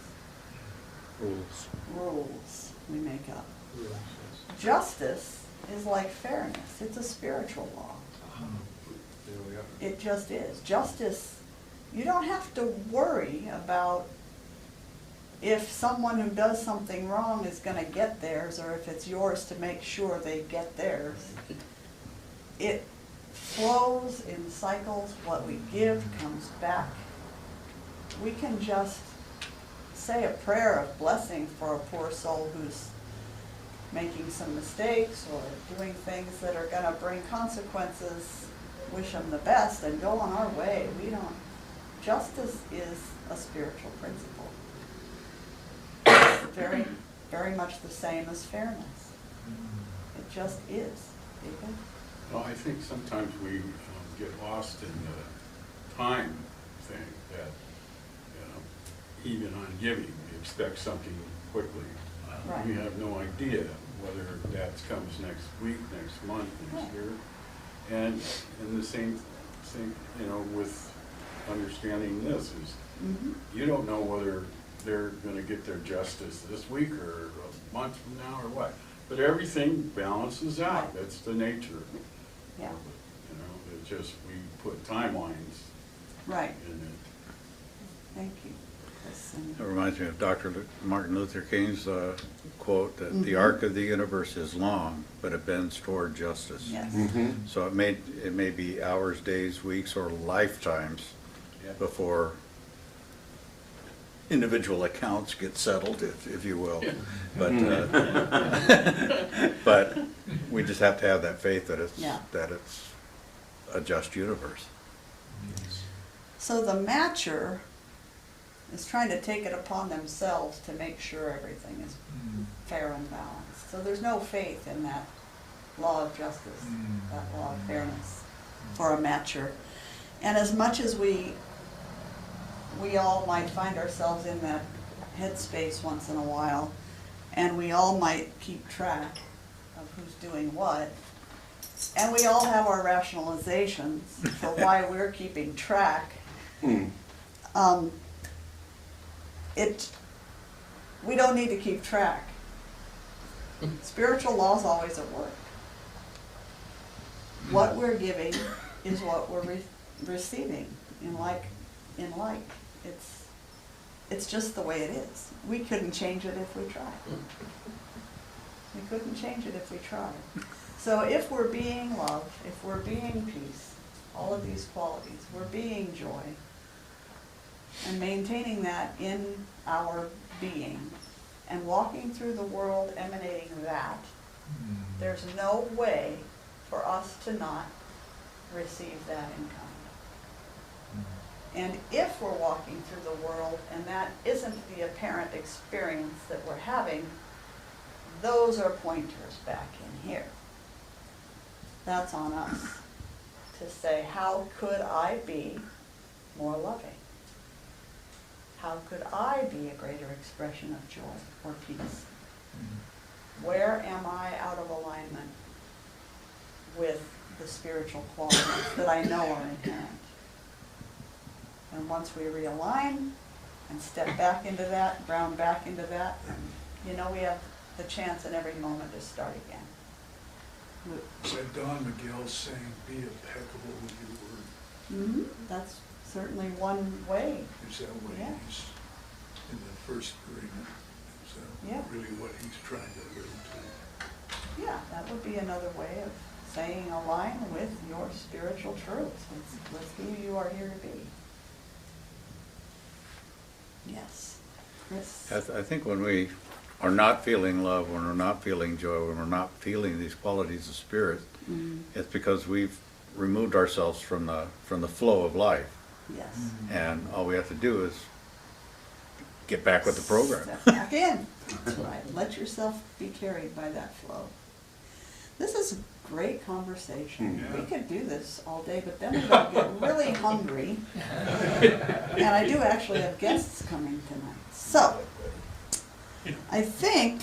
Rules we make up. Justice is like fairness. It's a spiritual law. There we are. It just is. Justice, you don't have to worry about if someone who does something wrong is going to get theirs, or if it's yours to make sure they get theirs. It flows in cycles. What we give comes back. We can just say a prayer of blessing for a poor soul who's making some mistakes or doing things that are going to bring consequences. Wish them the best and go on our way. We don't. Justice is a spiritual principle. It's very, very much the same as fairness. It just is. David? Well, I think sometimes we get lost in the time thing that, even on giving, we expect something quickly. Right. We have no idea whether that comes next week, next month, next year. And the same, with understanding this is, you don't know whether they're gonna get their justice this week or a month from now or what. But everything balances out. Right. That's the nature of it. Yeah. It's just, we put timelines Right. in it. Thank you. Yes, and- It reminds me of Dr. Martin Luther King's quote that the arc of the universe is long, but it bends toward justice. Yes. So it may be hours, days, weeks, or lifetimes before individual accounts get settled, if you will. But but we just have to have that faith that it's a just universe. So the matcher is trying to take it upon themselves to make sure everything is fair and balanced. So there's no faith in that law of justice, that law of fairness for a matcher. And as much as we we all might find ourselves in that headspace once in a while, and we all might keep track of who's doing what, and we all have our rationalizations for why we're keeping track. We don't need to keep track. Spiritual law's always at work. What we're giving is what we're receiving in like. It's just the way it is. We couldn't change it if we tried. We couldn't change it if we tried. So if we're being love, if we're being peace, all of these qualities, we're being joy, and maintaining that in our being, and walking through the world emanating that, there's no way for us to not receive that in kind. And if we're walking through the world and that isn't the apparent experience that we're having, those are pointers back in here. That's on us to say, how could I be more loving? How could I be a greater expression of joy or peace? Where am I out of alignment with the spiritual qualities that I know are inherent? And once we realign and step back into that, ground back into that, we have the chance in every moment to start again. Is that Don Miguel saying, be impeccable with your word? That's certainly one way. Is that what he's, in the first agreement, is that really what he's trying to allude to? Yeah, that would be another way of saying align with your spiritual truths, with who you are here to be. Yes. Chris? I think when we are not feeling love, when we're not feeling joy, when we're not feeling these qualities of spirit, it's because we've removed ourselves from the flow of life. Yes. And all we have to do is get back with the program. Step back in. That's right. Let yourself be carried by that flow. This is a great conversation. We could do this all day, but then we're going to get really hungry. And I do actually have guests coming tonight. So, I think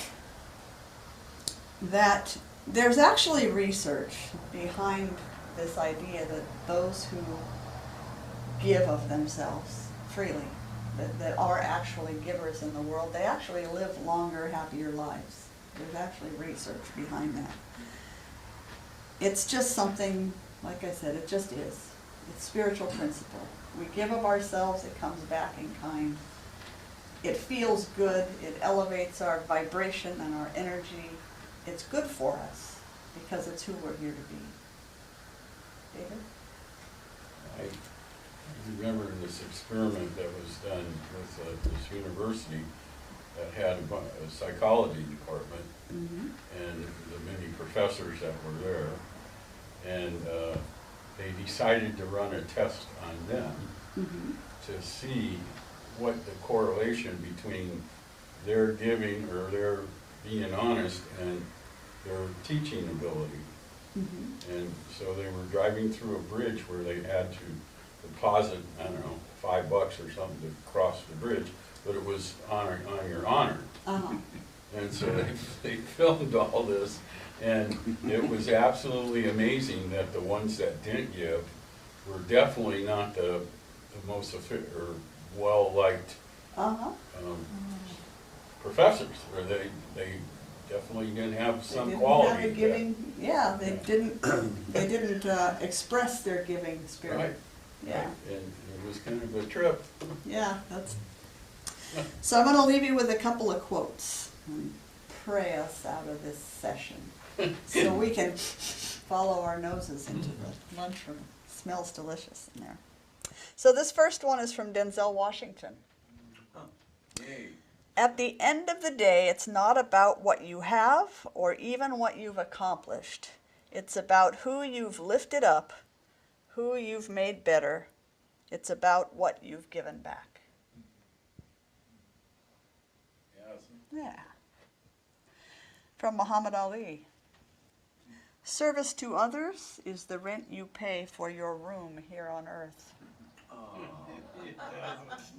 that there's actually research behind this idea that those who give of themselves freely, that are actually givers in the world, they actually live longer, happier lives. There's actually research behind that. It's just something, like I said, it just is. It's spiritual principle. We give of ourselves, it comes back in kind. It feels good, it elevates our vibration and our energy. It's good for us because it's who we're here to be. David? I remember this experiment that was done with this university that had a psychology department, and the many professors that were there, and they decided to run a test on them to see what the correlation between their giving or their being honest and their teaching ability. And so they were driving through a bridge where they had to deposit, I don't know, $5 or something to cross the bridge, but it was on your honor. And so they filmed all this, and it was absolutely amazing that the ones that didn't give were definitely not the most or well-liked professors, or they definitely didn't have some quality. Have a giving, they didn't express their giving spirit. Right. Yeah. Right. And it was kind of a trip. Yeah, that's. So I'm going to leave you with a couple of quotes and pray us out of this session, so we can follow our noses into the lunchroom. Smells delicious in there. So this first one is from Denzel Washington. At the end of the day, it's not about what you have or even what you've accomplished. It's about who you've lifted up, who you've made better. It's about what you've given back. Yeah. From Muhammad Ali. Service to others is the rent you pay for your room here on earth.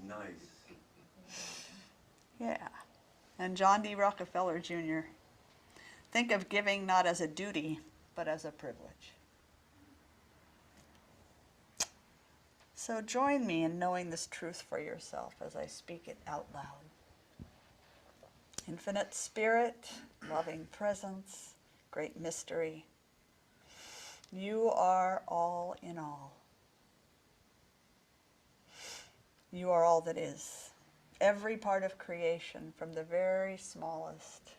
Nice. Yeah. And John D. Rockefeller Jr. Think of giving not as a duty, but as a privilege. So join me in knowing this truth for yourself as I speak it out loud. Infinite Spirit, loving presence, great mystery. You are all in all. You are all that is. Every part of creation, from the very smallest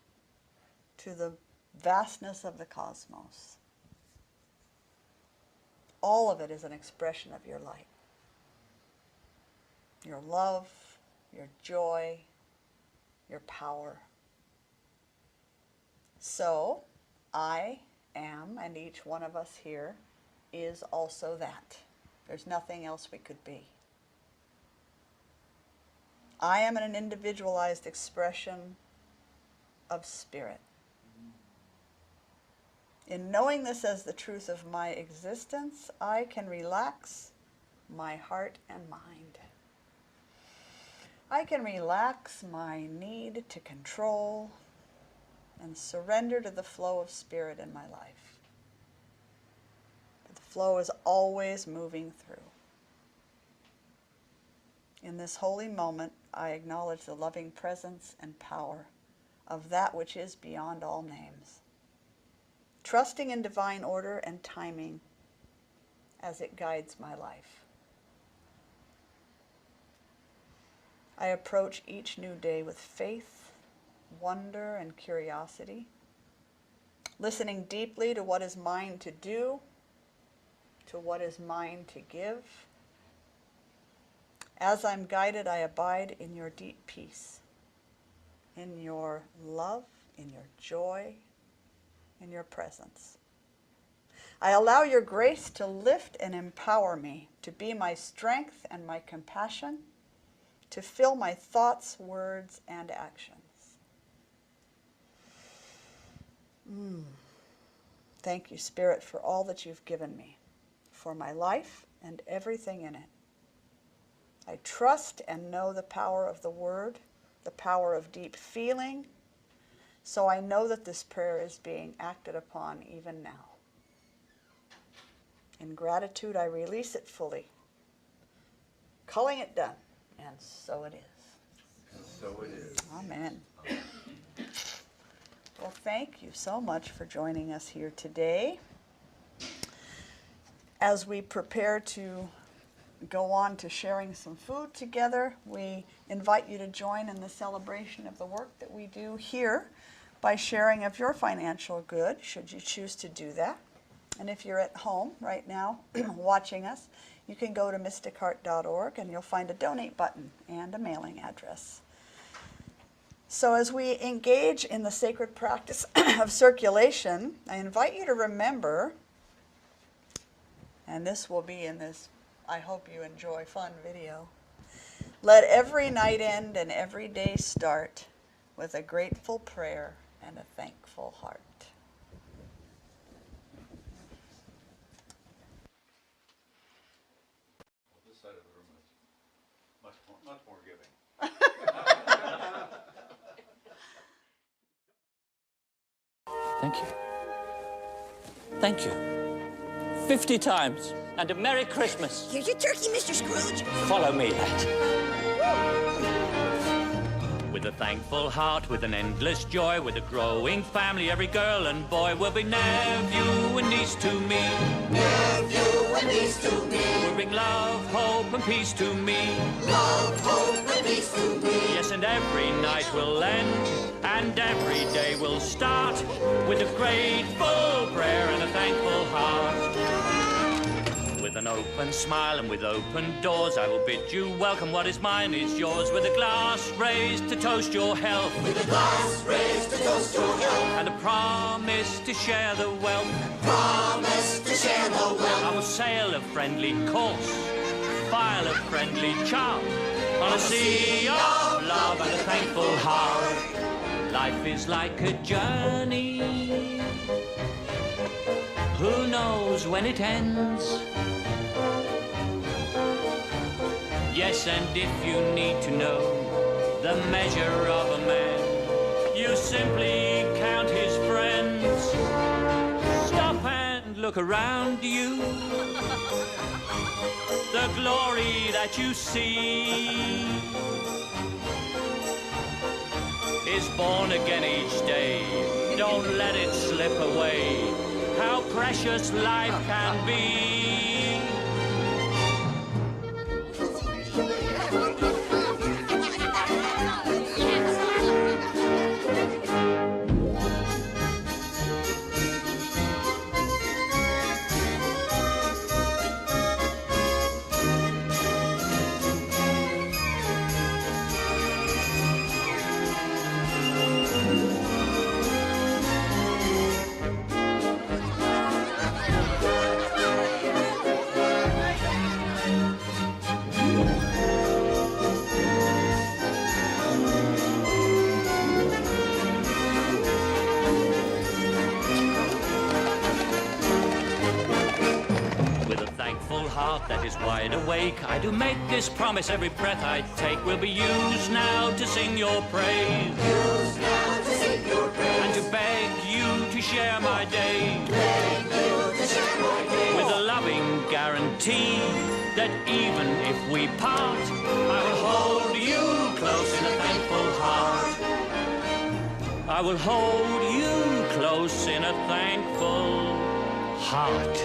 to the vastness of the cosmos. All of it is an expression of your light. Your love, your joy, your power. So, I am, and each one of us here is also that. There's nothing else we could be. I am an individualized expression of spirit. In knowing this as the truth of my existence, I can relax my heart and mind. I can relax my need to control and surrender to the flow of spirit in my life. The flow is always moving through. In this holy moment, I acknowledge the loving presence and power of that which is beyond all names, trusting in divine order and timing as it guides my life. I approach each new day with faith, wonder, and curiosity, listening deeply to what is mine to do, to what is mine to give. As I'm guided, I abide in your deep peace, in your love, in your joy, in your presence. I allow your grace to lift and empower me, to be my strength and my compassion, to fill my thoughts, words, and actions. Thank you, Spirit, for all that you've given me, for my life and everything in it. I trust and know the power of the Word, the power of deep feeling, so I know that this prayer is being acted upon even now. In gratitude, I release it fully, calling it done, and so it is. So it is. Amen. Well, thank you so much for joining us here today. As we prepare to go on to sharing some food together, we invite you to join in the celebration of the work that we do here by sharing of your financial good, should you choose to do that. And if you're at home right now watching us, you can go to mysticheart.org and you'll find a donate button and a mailing address. So as we engage in the sacred practice of circulation, I invite you to remember, and this will be in this I hope you enjoy fun video, let every night end and every day start with a grateful prayer and a thankful heart. This side of the room is much more giving. Thank you. Thank you. 50 times. And a Merry Christmas. Here's your turkey, Mr. Scrooge. Follow me, lad. With a thankful heart, with an endless joy, with a growing family, every girl and boy will be nephew and niece to me. Nephew and niece to me. Will bring love, hope, and peace to me. Love, hope, and peace to me. Yes, and every night will end, and every day will start with a grateful prayer and a thankful heart. With an open smile and with open doors, I will bid you welcome. What is mine is yours. With a glass raised to toast your health. With a glass raised to toast your health. And a promise to share the wealth. Promise to share the wealth. I will sail a friendly course, file a friendly charm, on a sea of love and a thankful heart. Life is like a journey. Who knows when it ends? Yes, and if you need to know the measure of a man, you simply count his friends. Stop and look around you. The glory that you see is born again each day. Don't let it slip away. How precious life can be. Heart that is wide awake, I do make this promise every breath I take will be used now to sing your praise. Used now to sing your praise. And to beg you to share my day. Beg you to share my day. With a loving guarantee that even if we part, I will hold you close in a thankful heart. I will hold you close in a thankful heart.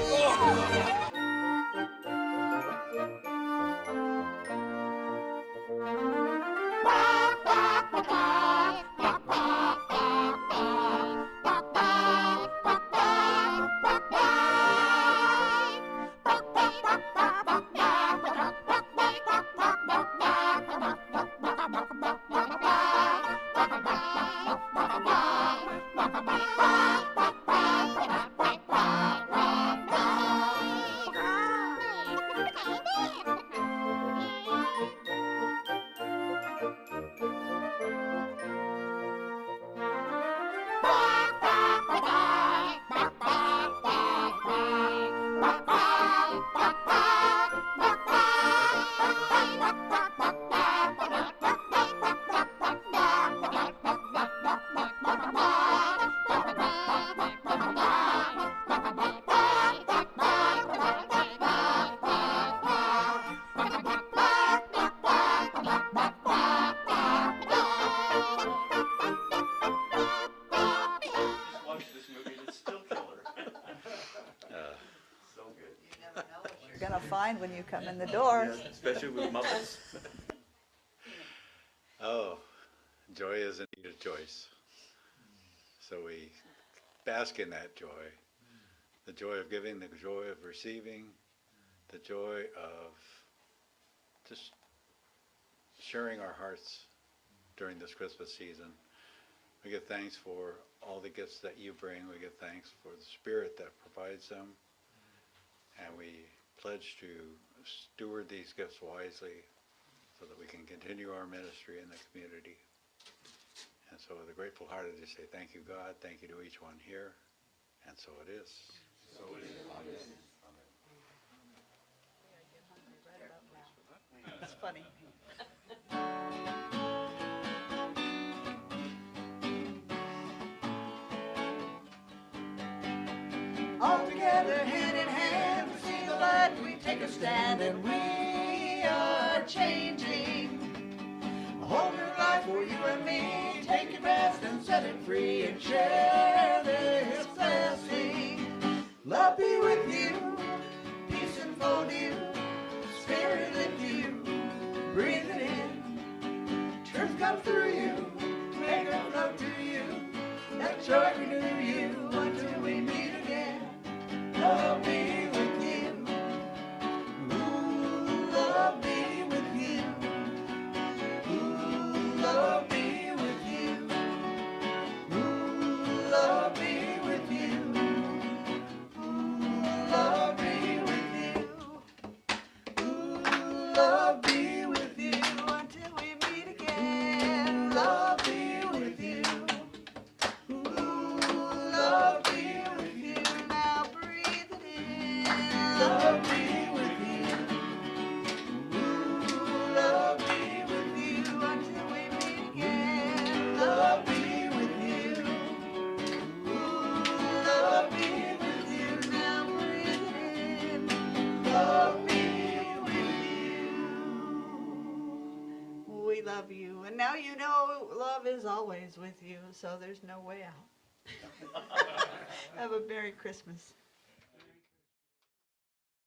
Find when you come in the door. Yeah, especially with Muppets. Oh, joy is indeed a choice. So we bask in that joy. The joy of giving, the joy of receiving, the joy of just sharing our hearts during this Christmas season. We give thanks for all the gifts that you bring. We give thanks for the Spirit that provides them. And we pledge to steward these gifts wisely so that we can continue our ministry in the community. And so with a grateful heart, I just say thank you, God. Thank you to each one here. And so it is. So it is. Amen. It's funny. All together, hand in hand, we see the light, we take a stand, and we are changing. A whole new life for you and me. Take your best and set it free, and share this blessing. Love be with you, peace enfold you, Spirit lift you, breathe it in. Truth come through you, make our love to you, that joy renew you until we meet again. Love be with you. Ooh, love be with you. Ooh, love be with you. Ooh, now you know love is always with you, so there's no way out. Have a Merry Christmas.